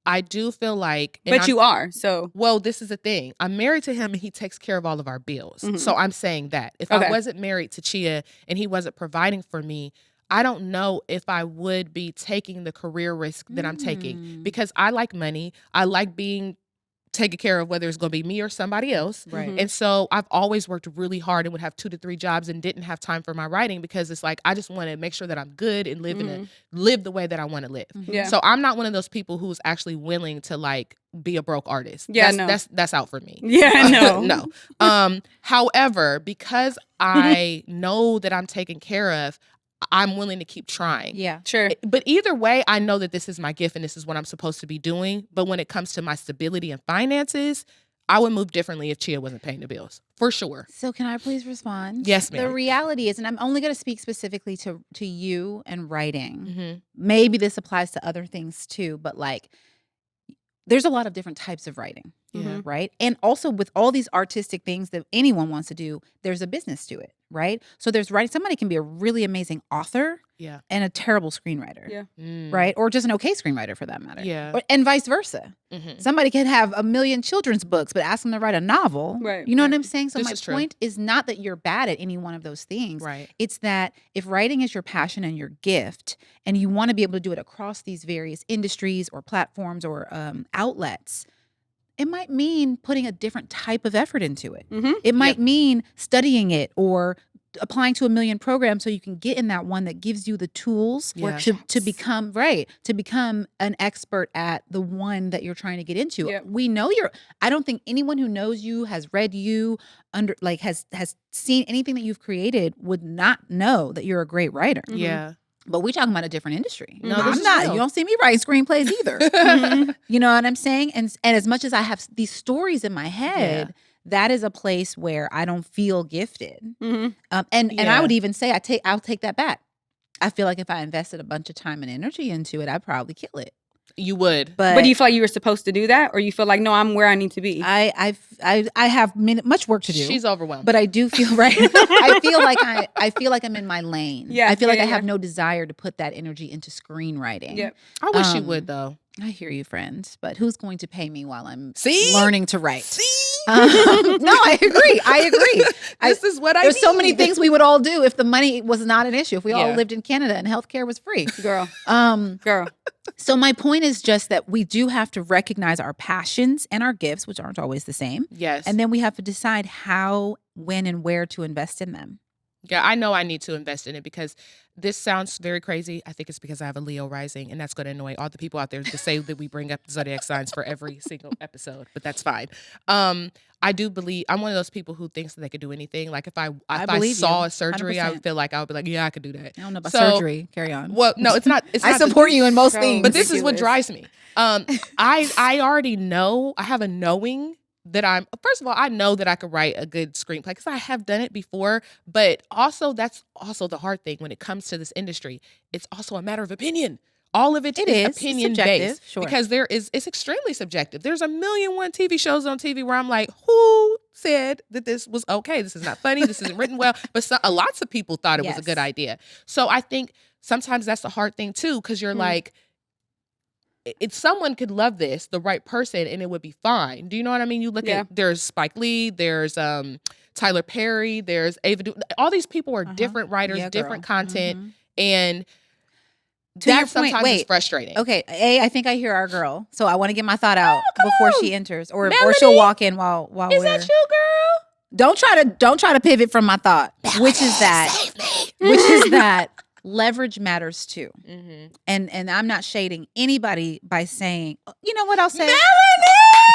A: I do feel like...
B: But you are, so...
A: Well, this is the thing. I'm married to him and he takes care of all of our bills. So I'm saying that. If I wasn't married to Chia and he wasn't providing for me, I don't know if I would be taking the career risk that I'm taking. Because I like money. I like being taken care of, whether it's going to be me or somebody else.
D: Right.
A: And so I've always worked really hard and would have 2 to 3 jobs and didn't have time for my writing because it's like I just want to make sure that I'm good and live the way that I want to live.
B: Yeah.
A: So I'm not one of those people who's actually willing to like be a broke artist.
B: Yeah,
A: that's out for me.
B: Yeah, no.
A: No. However, because I know that I'm taken care of, I'm willing to keep trying.
D: Yeah.
B: Sure.
A: But either way, I know that this is my gift and this is what I'm supposed to be doing. But when it comes to my stability and finances, I would move differently if Chia wasn't paying the bills. For sure.
D: So can I please respond?
A: Yes, ma'am.
D: The reality is, and I'm only going to speak specifically to you and writing. Maybe this applies to other things too, but like there's a lot of different types of writing, right? And also with all these artistic things that anyone wants to do, there's a business to it, right? So there's writing. Somebody can be a really amazing author and a terrible screenwriter, right? Or just an okay screenwriter for that matter. And vice versa. Somebody can have a million children's books, but ask them to write a novel.
B: Right.
D: You know what I'm saying? So
A: This
D: my point is not that you're bad at any one of those things.
A: Right.
D: It's that if writing is your passion and your gift, and you want to be able to do it across these various industries or platforms or outlets, it might mean putting a different type of effort into it. It might mean studying it or applying to a million programs so you can get in that one that gives you the tools to become an expert at the one that you're trying to get into. We know I don't think anyone who knows you, has read you, has seen anything that you've created would not know that you're a great writer. But we're talking about a different industry. No, I'm not. Real. You don't see me writing screenplays either. You know what I'm saying? And as much as I have these stories in my head, that is a place where I don't feel gifted. And I would even say I'll take that back. I feel like if I invested a bunch of time and energy into it, I'd probably kill it.
A: You would.
B: But do you feel like you were supposed to do that? Or you feel like, no, I'm where I need to be?
D: I have much work to do.
A: She's overwhelmed.
D: But I do feel I feel like I'm in my lane. I feel like I have no desire to put that energy into screenwriting.
A: I wish you would though.
D: I hear you, friend. But who's going to pay me while I'm
A: See?
D: learning to write? No, I agree.
A: This is what I
D: There's
A: need.
D: so many things we would all do if the money was not an issue. If we all lived in Canada and healthcare was free.
B: Girl.
D: So my point is just that we do have to recognize our passions and our gifts, which aren't always the same.
A: Yes.
D: And then we have to decide how, when, and where to invest in them.
A: Yeah, I know I need to invest in it because this sounds very crazy. I think it's because I have a Leo rising, and that's going to annoy all the people out there to say that we bring up zodiac signs for every single episode, but that's fine. I do believe I'm one of those people who thinks that they could do anything. Like if I saw a surgery, 100%. I would feel like I would be like, yeah, I could do that.
D: I don't know about surgery. Carry on.
A: Well, no, it's not. It's
D: I
A: not
D: support you in most things,
A: but this is what drives me. I already know. I have a knowing that first of all, I know that I could write a good screenplay because I have done it before, but also that's also the hard thing when it comes to this industry. It's also a matter of opinion. All of it is opinion based because it's extremely subjective. There's 1,000,001 TV shows on TV where I'm like, who said that this was okay? This is not funny. This isn't written well, but lots of people thought it was a good idea. So I think sometimes that's the hard thing too, because you're like, someone could love this, the right person, and it would be fine. Do you know what I mean? You look at, there's Spike Lee, there's Tyler Perry, there's Ava all these people are different writers, different content, and that sometimes is frustrating.
D: Okay, I think I hear our girl, so I want to get my thought out before she enters, or she'll walk in while
A: is that you, girl?
D: Don't try to pivot from my thought, which is that leverage matters too. And I'm not shading anybody by saying, you know what I'll say?
A: Melanie!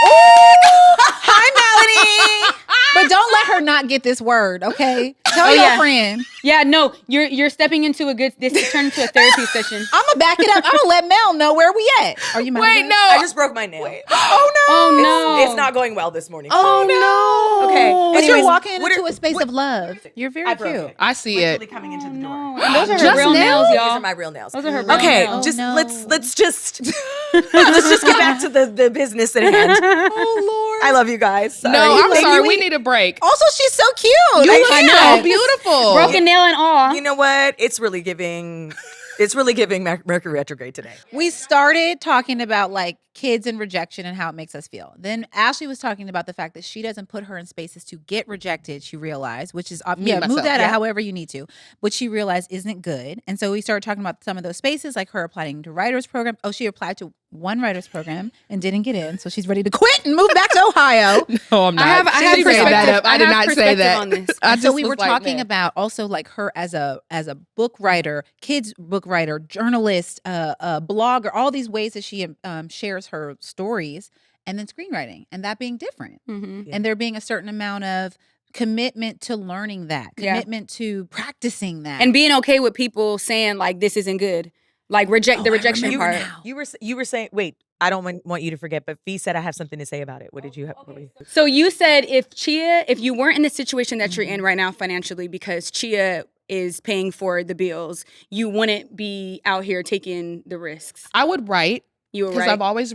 D: Hi, Melanie! But don't let her not get this word, okay? Tell your friend.
B: Yeah, no, you're stepping into this turned into a therapy session.
D: I'm gonna back it up. I'm gonna let Mel know where we at. Are you mad?
A: Wait, no.
C: I just broke my nail.
B: Oh no.
C: It's not going well this morning.
D: Oh no.
C: Okay.
D: But you're walking into a space of love. You're very cute.
A: I see
C: Literally
A: it.
C: coming into the door.
B: Those are her real nails, y'all.
C: These are my real nails.
B: Those are her real
C: Okay,
B: nails.
C: just let's just get back to the business at hand.
D: Oh Lord.
C: I love you guys. Sorry.
A: No, I'm sorry. We need a break.
D: Also, she's so cute.
A: I know. Beautiful.
B: Broken nail and all.
C: You know what? It's really giving Mercury retrograde today.
D: We started talking about like kids and rejection and how it makes us feel. Then Ashley was talking about the fact that she doesn't put her in spaces to get rejected, she realized, which is, move that out however you need to, which she realized isn't good. And so we started talking about some of those spaces, like her applying to writers program. Oh, she applied to one writers program and didn't get in. So she's ready to quit and move back to Ohio.
A: No, I'm not.
B: I have
A: perspective. I did not say that.
B: On this.
D: So we were talking about also like her as a book writer, kids book writer, journalist, blogger, all these ways that she shares her stories, and then screenwriting, and that being different. And there being a certain amount of commitment to learning that, commitment to practicing that,
B: and being okay with people saying like this isn't good, like the rejection part.
C: You were saying, wait, I don't want you to forget, but Fee said I have something to say about it. What did you have?
B: Okay. So you said if you weren't in the situation that you're in right now financially, because Chia is paying for the bills, you wouldn't be out here taking the risks.
A: I would write.
B: You were
A: because
B: right.
A: I've always,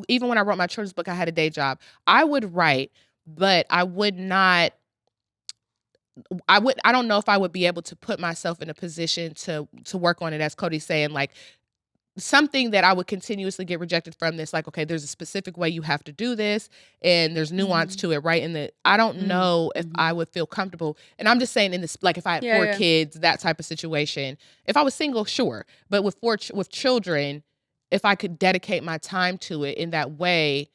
A: even when I wrote my children's book, I had a day job. I would write, but I would not. I don't know if I would be able to put myself in a position to work on it, as Cody's saying, like something that I would continuously get rejected from. This, like, okay, there's a specific way you have to do this, and there's nuance to it, right? And I don't know if I would feel comfortable. And I'm just saying, in this, like, if I had 4 kids, that type of situation. If I was single, sure, but with with children, if I could dedicate my time to it in that way,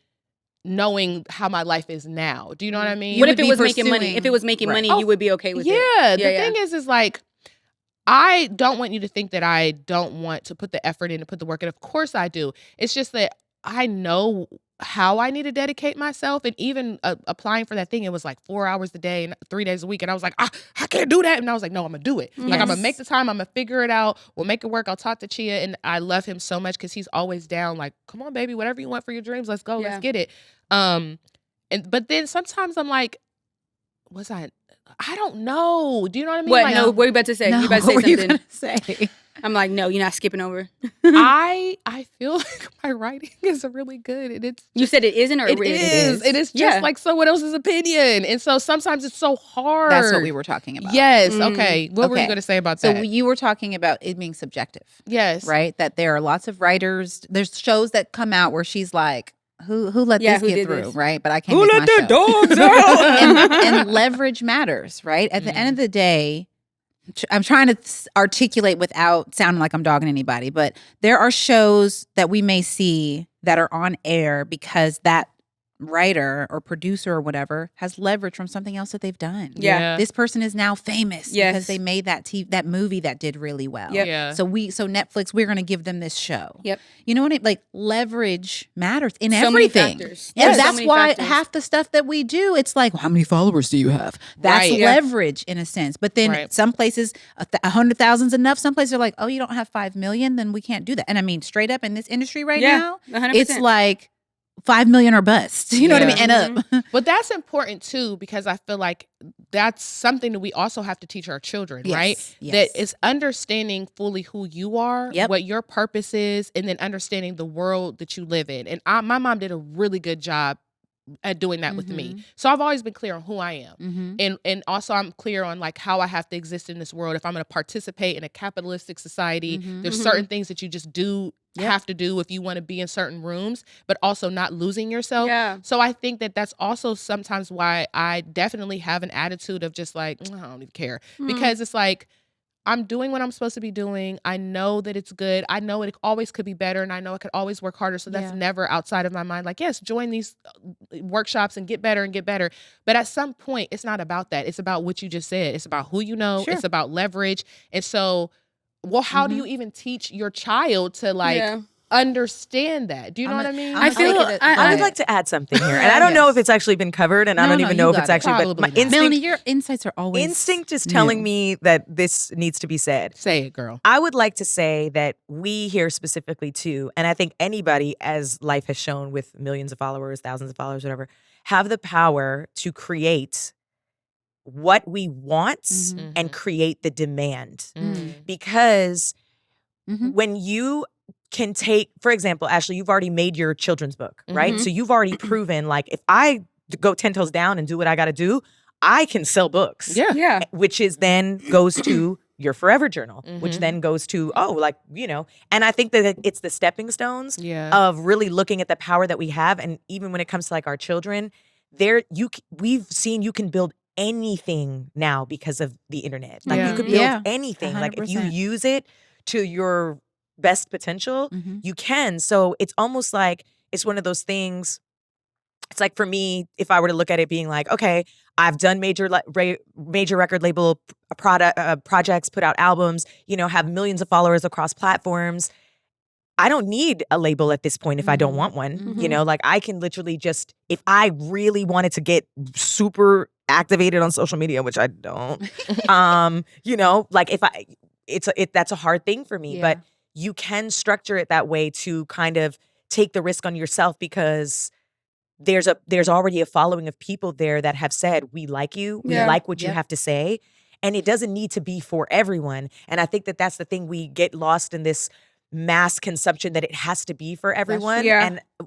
A: knowing how my life is now. Do you know what I mean?
B: What if it was making money? If it was making money, you would be okay with it.
A: Yeah. The thing is like, I don't want you to think that I don't want to put the effort in, to put the work in. Of course I do. It's just that I know how I need to dedicate myself. And even applying for that thing, it was like 4 hours a day and 3 days a week. And I was like, I can't do that. And I was like, no, I'm going to do it. Like, I'm going to make the time. I'm going to figure it out. We'll make it work. I'll talk to Chia. And I love him so much because he's always down. Like, come on, baby, whatever you want for your dreams. Let's go. Let's get it. But then sometimes I'm like, I don't know. Do you know what I mean?
B: What?
A: Like,
B: No, what are you about to say?
D: No,
B: You about to say
D: what were you
B: something?
D: gonna say?
B: I'm like, no, you're not skipping over.
A: I feel like my writing is really good, and it's.
B: You said it isn't, or
A: it is. It is just like someone else's opinion, and so sometimes it's so hard.
D: That's what we were talking about.
A: Yes. Okay. What were you going to say about that?
D: So you were talking about it being subjective.
A: Yes.
D: Right. That there are lots of writers. There's shows that come out where she's like, who let this get through, this? Right? But I can't.
B: Who let their dogs out?
D: and leverage matters, right? At the end of the day, I'm trying to articulate without sounding like I'm dogging anybody, but there are shows that we may see that are on air because that writer or producer or whatever has leverage from something else that they've done.
B: Yeah.
D: This person is now famous because they made that movie that did really well.
B: Yep.
A: Yeah.
D: So Netflix, we're going to give them this show.
B: Yep.
D: You know what I mean? Like, leverage matters in
B: So
D: everything.
B: many factors.
D: And
B: Yes. So
D: that's
B: many
D: why
B: factors.
D: half the stuff that we do, it's like, well, how many followers do you have? That's
A: Right.
D: leverage in a sense. But then some places, 100,000's enough. Some places are like, oh, you don't have 5 million, then we can't do that. And I mean, straight up in this industry right now,
B: 100%.
D: it's like 5 million or bust. You know what I mean? And up.
A: But that's important too, because I feel like that's something that we also have to teach our children, right?
D: Yes.
A: That is understanding fully who you are, what your purpose is, and then understanding the world that you live in. And my mom did a really good job at doing that with me. So I've always been clear on who I am. And also I'm clear on like how I have to exist in this world. If I'm going to participate in a capitalistic society, there's certain things that you just have to do if you want to be in certain rooms, but also not losing yourself.
B: Yeah.
A: So I think that that's also sometimes why I definitely have an attitude of just like, I don't even care. Because it's like, I'm doing what I'm supposed to be doing. I know that it's good. I know it always could be better, and I know I could always work harder. So that's never outside of my mind. Like, yes, join these workshops and get better and get better. But at some point, it's not about that. It's about what you just said. It's about who you know. It's about leverage. And so, well, how do you even teach your child to like understand that? Do you know what I mean?
C: I would like to add something here, and I don't know if it's actually been covered, and I don't even know if it's actually. But my instinct,
D: Melanie, your insights are always
C: instinct is telling me that this needs to be said.
A: Say it, girl.
C: I would like to say that we here specifically too, and I think anybody, as life has shown, with millions of followers, thousands of followers, whatever, have the power to create what we want and create the demand, because when you can take, for example, Ashley, you've already made your children's book, right? So you've already proven, like, if I go 10 toes down and do what I got to do, I can sell books.
B: Yeah.
C: Which is then goes to your forever journal, which then goes to, and I think that it's the stepping stones of really looking at the power that we have. And even when it comes to like our children, we've seen you can build anything now because of the internet. Like you could build anything. 100%. Like if you use it to your best potential, you can. So it's almost like it's one of those things. It's like, for me, if I were to look at it being like, okay, I've done major record label projects, put out albums, have millions of followers across platforms. I don't need a label at this point if I don't want one. Like I can literally just, if I really wanted to get super activated on social media, which I don't, like that's a hard thing for me, but you can structure it that way to kind of take the risk on yourself, because there's already a following of people there that have said, we like you, we like what you have to say. And it doesn't need to be for everyone. And I think that that's the thing, we get lost in this mass consumption that it has to be for everyone.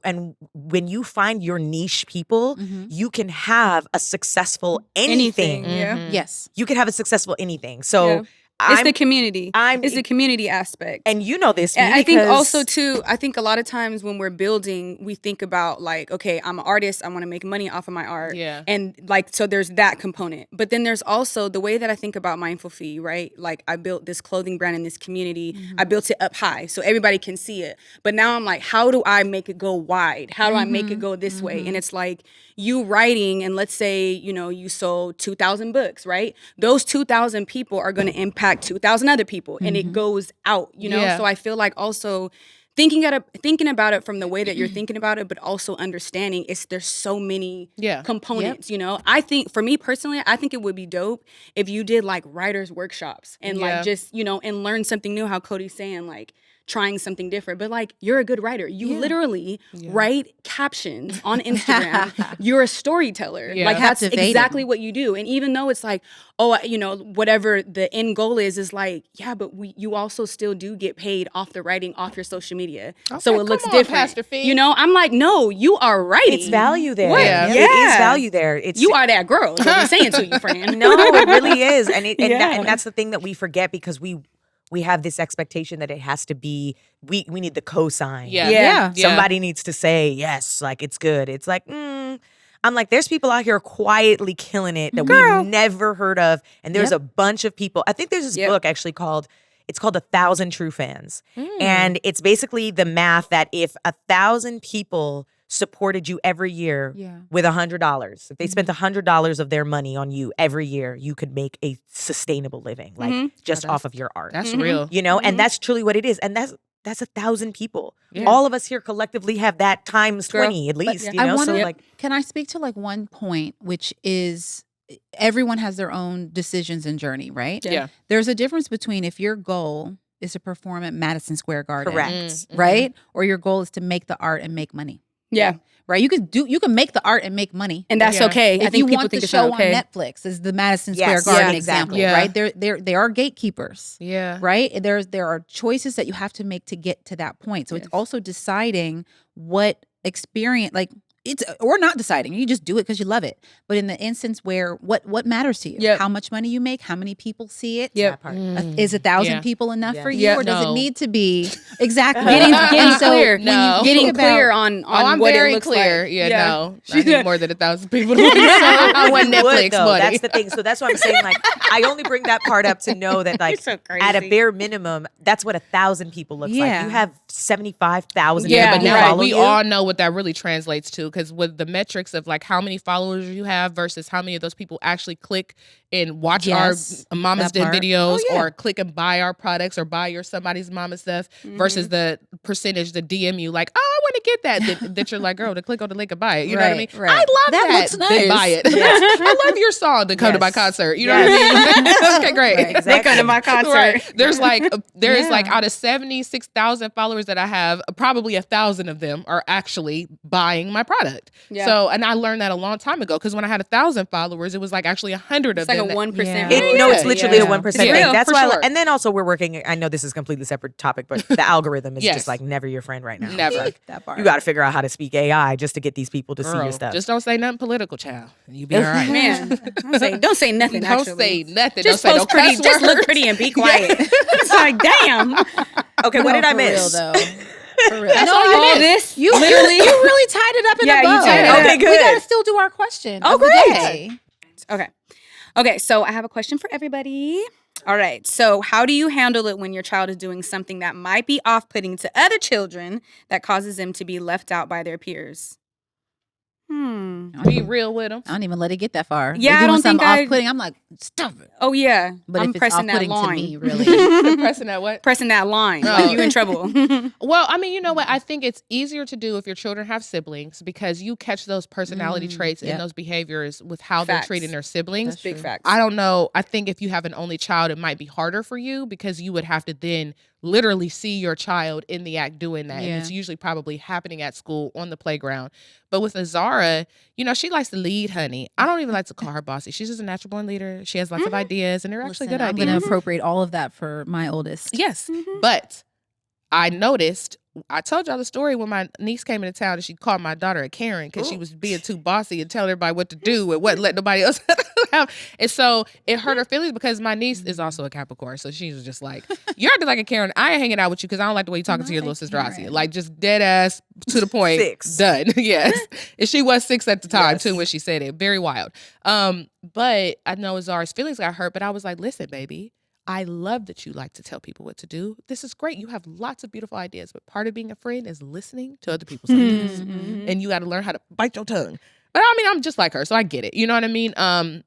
C: And when you find your niche people, you can have a successful anything.
D: Yes.
C: You can have a successful anything. So
B: it's the community. It's the community aspect.
C: And you know this.
B: I think also too, I think a lot of times when we're building, we think about like, okay, I'm an artist. I want to make money off of my art.
A: Yeah.
B: And like, so there's that component. But then there's also the way that I think about Mindful Fee, right? Like I built this clothing brand in this community. I built it up high so everybody can see it. But now I'm like, how do I make it go wide? How do I make it go this way? And it's like you writing, and let's say, you know, you sold 2,000 books, right? Those 2,000 people are going to impact 2,000 other people, and it goes out, you know? So I feel like also thinking about it from the way that you're thinking about it, but also understanding there's so many components, you know? I think, for me personally, I think it would be dope if you did like writers workshops and like just, you know, and learn something new, how Cody's saying, like, trying something different, but like you're a good writer. You literally write captions on Instagram. You're a storyteller. Like that's exactly what you do. And even though it's like, oh, you know, whatever the end goal is like, yeah, but you also still do get paid off the writing off your social media. Okay, so it looks different. Pastor Fee. You know, I'm like, no, you are writing.
C: It's value there.
B: Yeah.
C: It is value there.
B: You are that girl. Is what I'm saying to you, friend.
C: No, it really is. And that's the thing that we forget, because we have this expectation that it has to be, we need the cosign.
B: Yeah.
C: Somebody needs to say, yes, like it's good. It's like, I'm like, there's people out here quietly killing it that we've never heard of. And there's a bunch of people. I think there's this book actually called 1,000 True Fans. And it's basically the math that if 1,000 people supported you every year with $100. If they spent $100 of their money on you every year, you could make a sustainable living, like just off of your art.
A: That's real.
C: You know, and that's truly what it is. And that's 1,000 people. All of us here collectively have that times 20 at least. You know, so like,
D: can I speak to like one point, which is everyone has their own decisions and journey, right?
A: Yeah.
D: There's a difference between if your goal is to perform at Madison Square Garden,
C: correct,
D: right? Or your goal is to make the art and make money.
B: Yeah.
D: Right. You can make the art and make money.
B: And that's okay.
D: If
B: I think
D: you
B: people
D: want
B: think
D: the
B: it's
D: show
B: okay.
D: on Netflix is the Madison Square Garden example, right? They are gatekeepers.
A: Yeah.
D: Right? There are choices that you have to make to get to that point. So it's also deciding what experience, like, it's, or not deciding. You just do it because you love it. But in the instance where what matters to you, how much money you make, how many people see it, is 1,000 people enough for you, or does it need to be exactly
B: getting clear?
D: Getting
B: clear on
A: I'm
B: what
A: very
B: it looks
A: clear.
B: like.
A: No, I need more than 1,000 people. I want Netflix money.
C: That's the thing. So that's why I'm saying, like, I only bring that part up to know that, like,
B: so
C: at a bare minimum, that's what 1,000 people looks like. You have 75,000
A: but
C: people
A: now
C: follow
A: we
C: you.
A: all know what that really translates to, because with the metrics of like how many followers you have versus how many of those people actually click and watch our Mama's Den videos or click and buy our products or buy your somebody's mama stuff versus the percentage that DM you like, oh, I want to get that that you're like, girl, to click on the link and buy it. You know what I mean?
D: Right.
A: I love that.
D: Looks nice.
A: Then buy it. I love your song to come to my concert. You know what I mean? Okay, great.
C: Right, exactly.
B: They come to my concert.
A: Right. There's like out of 76,000 followers that I have, probably 1,000 of them are actually buying my product.
B: Yeah.
A: So, and I learned that a long time ago, because when I had 1,000 followers, it was like actually 100 of
B: It's
A: them.
B: like a 1%.
C: It's literally a 1% thing.
B: real,
C: That's
B: for
C: why.
B: sure.
C: And then also we're working. I know this is a completely separate topic, but the algorithm is just like never your friend right now.
A: Never.
C: Like,
D: That part.
C: you got to figure out how to speak AI just to get these people to see
A: Girl,
C: your stuff.
A: just don't say nothing political, child, and you be all right.
B: Man, don't say nothing.
A: Don't
B: actually.
A: say nothing.
B: Just
A: don't say
B: post
A: no
B: pretty.
A: cuss
B: Just look
A: words.
B: pretty and be quiet. It's like, damn.
C: Okay, what did I
D: For
C: miss?
D: real, though. For real.
A: That's
D: No,
A: all
D: you
A: you
B: All
A: missed.
B: this,
D: You
B: literally.
D: you really tied it up in
B: Yeah,
D: a bow.
B: you tied it up.
C: Okay,
D: We
C: good.
D: gotta still do our question.
C: Oh,
D: of the
C: great.
D: day.
B: Okay, so I have a question for everybody. All right, so how do you handle it when your child is doing something that might be off-putting to other children that causes them to be left out by their peers?
A: Be real with them.
D: I don't even let it get that far.
B: Yeah,
D: They're
B: I
D: doing
B: don't think
D: something
B: I-
D: off-putting. I'm like, stop it.
B: Oh, yeah.
D: But
B: I'm
D: if it's
B: pressing that
D: off-putting to
B: line.
D: me, really.
A: Pressing that what?
B: Pressing that line.
A: Oh.
B: Like, you in trouble.
A: Well, I mean, you know what? I think it's easier to do if your children have siblings, because you catch those personality traits and those behaviors with how
B: Facts.
A: they're treating their siblings.
B: Big facts.
A: I don't know. I think if you have an only child, it might be harder for you, because you would have to then literally see your child in the act doing that. And it's usually probably happening at school, on the playground. But with Azara, you know, she likes to lead, honey. I don't even like to call her bossy. She's just a natural born leader. She has lots of ideas, and they're actually good
D: I'm
A: ideas.
D: going to appropriate all of that for my oldest.
A: Yes. But I noticed, I told y'all the story when my niece came into town and she called my daughter a Karen because she was being too bossy and telling everybody what to do and what let nobody else have. And so it hurt her feelings because my niece is also a Capricorn. So she was just like, you're acting like a Karen. I ain't hanging out with you because I don't like the way you're talking to your little sister Ossie. Like just dead ass to the point.
C: 6.
A: Done. Yes. And she was 6 at the time too when she said it. Very wild. But I know Zara's feelings got hurt, but I was like, listen, baby. I love that you like to tell people what to do. This is great. You have lots of beautiful ideas, but part of being a friend is listening to other people's ideas. And you got to learn how to bite your tongue. But I mean, I'm just like her, so I get it. You know what I mean?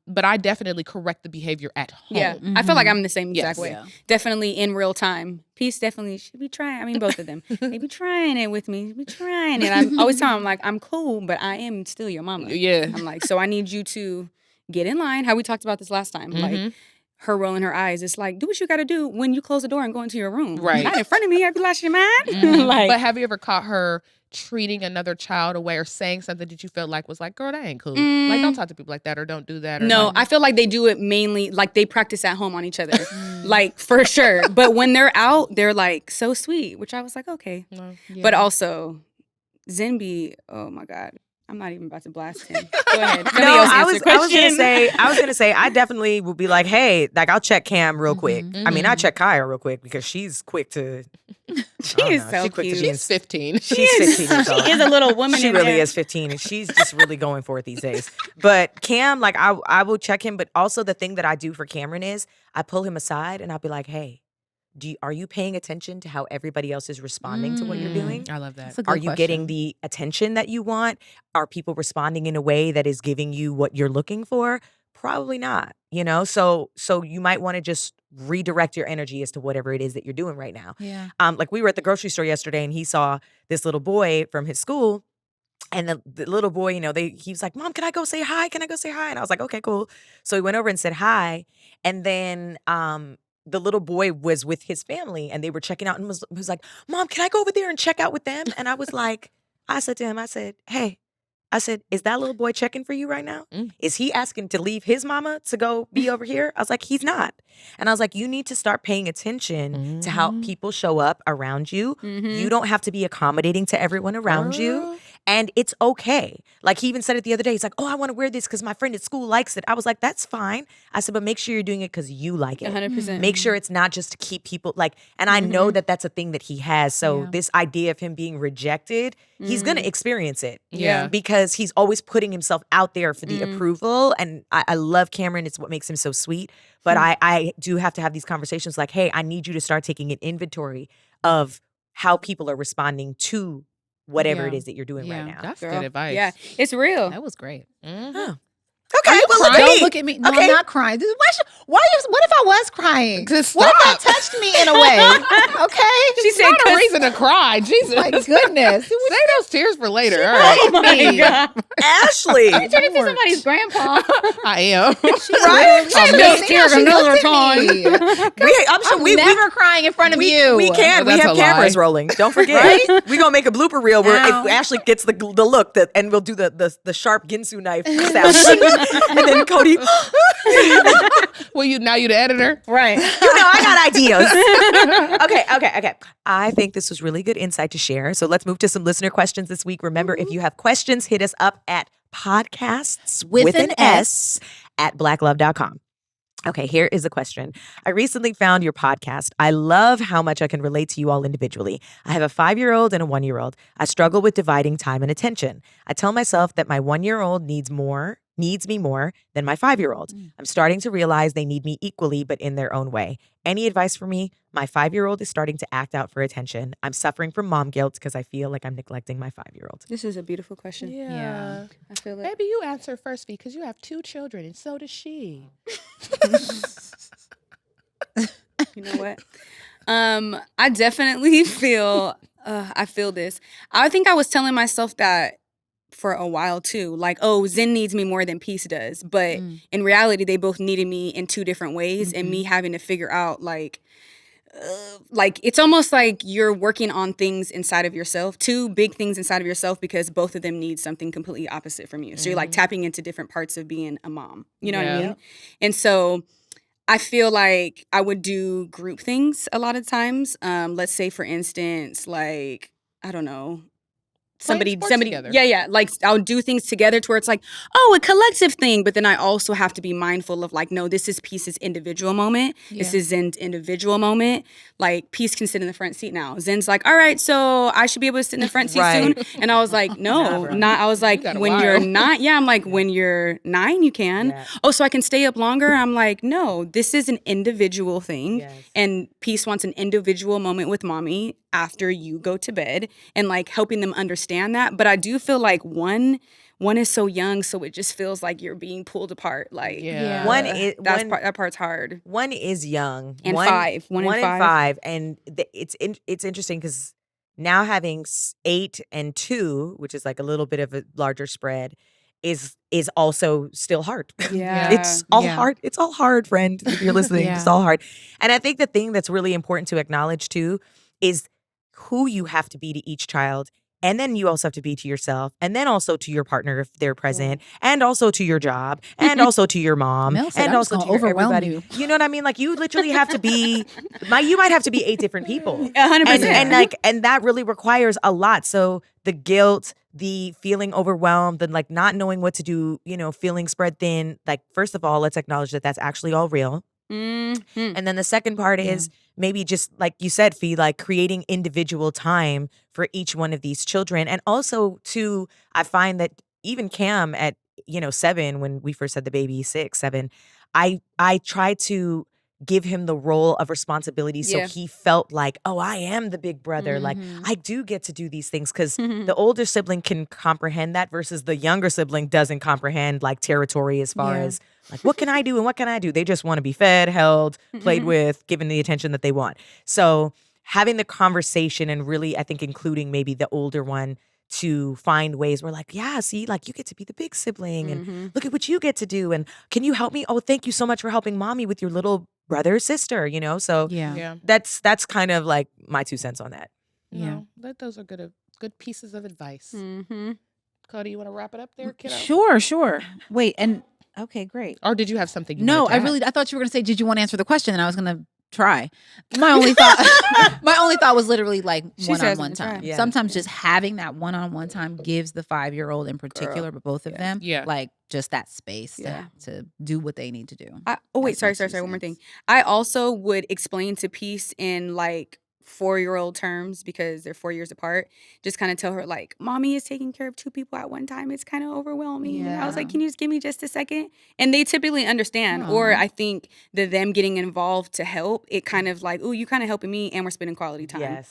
A: But I definitely correct the behavior at home.
B: Yeah, I feel like I'm the same exact way. Yeah. Definitely in real time. Peace definitely should be trying. I mean, both of them. They be trying it with me. Be trying it. I'm always telling them, like, I'm cool, but I am still your mama.
A: Yeah.
B: I'm like, so I need you to get in line. How we talked about this last time. Like, her rolling her eyes. It's like, do what you got to do when you close the door and go into your room.
A: Right.
B: Not in front of me. Have you lost your mind?
A: Like, but have you ever caught her treating another child away or saying something that you felt like was like, girl, that ain't cool. Like, don't talk to people like that or don't do that. Or
B: no,
A: like,
B: I feel like they do it mainly, like they practice at home on each other. Like, for sure. But when they're out, they're like so sweet, which I was like, okay. But also, Zenby, oh my God. I'm not even about to blast him. Go ahead.
C: I was gonna say, I definitely would be like, hey, like I'll check Cam real quick. I mean, I check Kaya real quick because she's quick to.
B: She is so cute.
A: She's 15.
C: She's 15 years old.
B: She is a little woman.
C: She really is 15, and she's just really going for it these days. But Cam, like I will check him, but also the thing that I do for Cameron is I pull him aside and I'll be like, hey. Are you paying attention to how everybody else is responding to what you're doing?
A: I love that.
C: Are you getting the attention that you want? Are people responding in a way that is giving you what you're looking for? Probably not, you know? So you might want to just redirect your energy as to whatever it is that you're doing right now.
D: Yeah.
C: Like we were at the grocery store yesterday and he saw this little boy from his school. And the little boy, you know, he was like, Mom, can I go say hi? Can I go say hi? And I was like, okay, cool. So he went over and said hi. And then the little boy was with his family and they were checking out and was like, Mom, can I go over there and check out with them? And I was like, I said to him, I said, hey, is that little boy checking for you right now? Is he asking to leave his mama to go be over here? I was like, he's not. And I was like, you need to start paying attention to how people show up around you. You don't have to be accommodating to everyone around you. And it's okay. Like he even said it the other day. He's like, oh, I want to wear this because my friend at school likes it. I was like, that's fine. I said, but make sure you're doing it because you like it.
B: 100%.
C: Make sure it's not just to keep people like, and I know that that's a thing that he has. So this idea of him being rejected, he's going to experience it.
A: Yeah.
C: Because he's always putting himself out there for the approval. And I love Cameron. It's what makes him so sweet. But I do have to have these conversations like, hey, I need you to start taking an inventory of how people are responding to whatever it is that you're doing right now.
A: That's good advice.
B: Yeah, it's real.
A: That was great.
C: Okay, well,
D: don't look at me. No, I'm not crying. What if I was crying? What if that touched me in a way? Okay,
A: she said not a reason to cry. Jesus,
D: my goodness.
A: Save those tears for later. All right.
B: Oh my God,
C: Ashley,
B: you're turning into somebody's grandpa.
A: I am.
C: Right?
B: Those tears another time.
C: I'm sure we
D: never crying in front of you.
C: We can. We have cameras rolling. Don't forget. Right? We're gonna make a blooper reel where Ashley gets the look and we'll do the sharp Ginsu knife sound. And then Cody.
A: Well, you're the editor,
C: right? I got ideas. Okay. I think this was really good insight to share. So let's move to some listener questions this week. Remember, if you have questions, hit us up at podcasts with an S at blacklove.com. Okay, here is a question. I recently found your podcast. I love how much I can relate to you all individually. I have a 5-year-old and a 1-year-old. I struggle with dividing time and attention. I tell myself that my 1-year-old needs me more than my 5-year-old. I'm starting to realize they need me equally, but in their own way. Any advice for me? My 5-year-old is starting to act out for attention. I'm suffering from mom guilt because I feel like I'm neglecting my 5-year-old.
B: This is a beautiful question.
A: Yeah.
B: I feel it.
A: Maybe you answer first because you have 2 children and so does she.
B: You know what? I definitely feel, I feel this. I think I was telling myself that for a while too, like, oh, Zen needs me more than Peace does. But in reality, they both needed me in 2 different ways, and me having to figure out like it's almost like you're working on things inside of yourself, 2 big things inside of yourself, because both of them need something completely opposite from you. So you're like tapping into different parts of being a mom. You know what I mean? And so I feel like I would do group things a lot of times. Let's say, for instance, like, I don't know, somebody
A: together.
B: Yeah, like I'll do things together to where it's like, oh, a collective thing, but then I also have to be mindful of like, no, this is Peace's individual moment. This is Zen's individual moment. Like, Peace can sit in the front seat now. Zen's like, all right, so I should be able to sit in the front seat soon. And I was like, no, not. I was like, when you're not, I'm like, when you're 9, you can. Oh, so I can stay up longer. I'm like, no, this is an individual thing, and Peace wants an individual moment with mommy after you go to bed, and like helping them understand that. But I do feel like one is so young, so it just feels like you're being pulled apart. Like that part's hard.
C: One is young,
B: and
C: one,
B: 5, one and 5,
C: and it's interesting because now having 8 and 2, which is like a little bit of a larger spread, is also still hard. It's all hard. It's all hard, friend. If you're listening, it's all hard. And I think the thing that's really important to acknowledge too is who you have to be to each child. And then you also have to be to yourself, and then also to your partner if they're present, and also to your job, and also to your mom, and also to everybody. You know what I mean? Like, you literally have to be. You might have to be 8 different people,
B: 100%,
C: and that really requires a lot. So the guilt, the feeling overwhelmed, and like not knowing what to do, feeling spread thin. Like, first of all, let's acknowledge that that's actually all real. And then the second part is maybe just like you said, Fee, like creating individual time for each one of these children. And also too, I find that even Cam at 7, when we first had the baby, 6, 7, I try to give him the role of responsibility so he felt like, oh, I am the big brother. Like, I do get to do these things, because the older sibling can comprehend that versus the younger sibling doesn't comprehend like territory as far as like, what can I do and what can I do? They just want to be fed, held, played with, given the attention that they want. So having the conversation and really, I think, including maybe the older one to find ways where like, see, like you get to be the big sibling and look at what you get to do. And can you help me? Oh, thank you so much for helping mommy with your little brother or sister, So that's kind of like my 2 cents on that.
A: Those are good pieces of advice. Cody, you want to wrap it up there, kiddo?
D: Sure. Wait, and okay, great.
A: Or did you have something?
D: I thought you were going to say, did you want to answer the question? And I was going to try. My only thought was literally like one-on-one time. Sometimes just having that one-on-one time gives the 5-year-old in particular, but both of them, like just that space to do what they need to do.
B: Sorry. One more thing. I also would explain to Peace in like 4-year-old terms, because they're 4 years apart. Just kind of tell her like, mommy is taking care of 2 people at one time. It's kind of overwhelming. I was like, can you just give me just a second? And they typically understand. Or I think that them getting involved to help, it kind of like, ooh, you kind of helping me and we're spending quality time.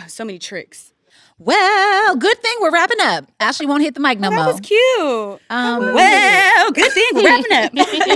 B: So many tricks.
D: Well, good thing we're wrapping up. Ashley won't hit the mic no more.
B: That was cute. Well, good thing we're wrapping up.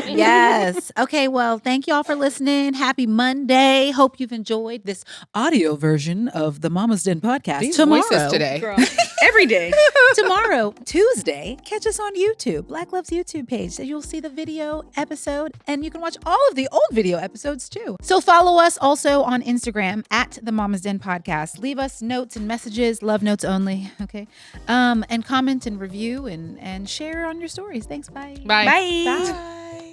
D: Yes. Okay, well, thank y'all for listening. Happy Monday. Hope you've enjoyed this audio version of the Mama's Den podcast.
A: These voices today.
B: Girl, every day.
D: Tomorrow, Tuesday, catch us on YouTube, Black Love's YouTube page. So you'll see the video episode, and you can watch all of the old video episodes too. So follow us also on Instagram at the Mama's Den podcast. Leave us notes and messages, love notes only, okay? And comment and review and share on your stories. Thanks, bye.
A: Bye.
B: Bye.
D: Bye.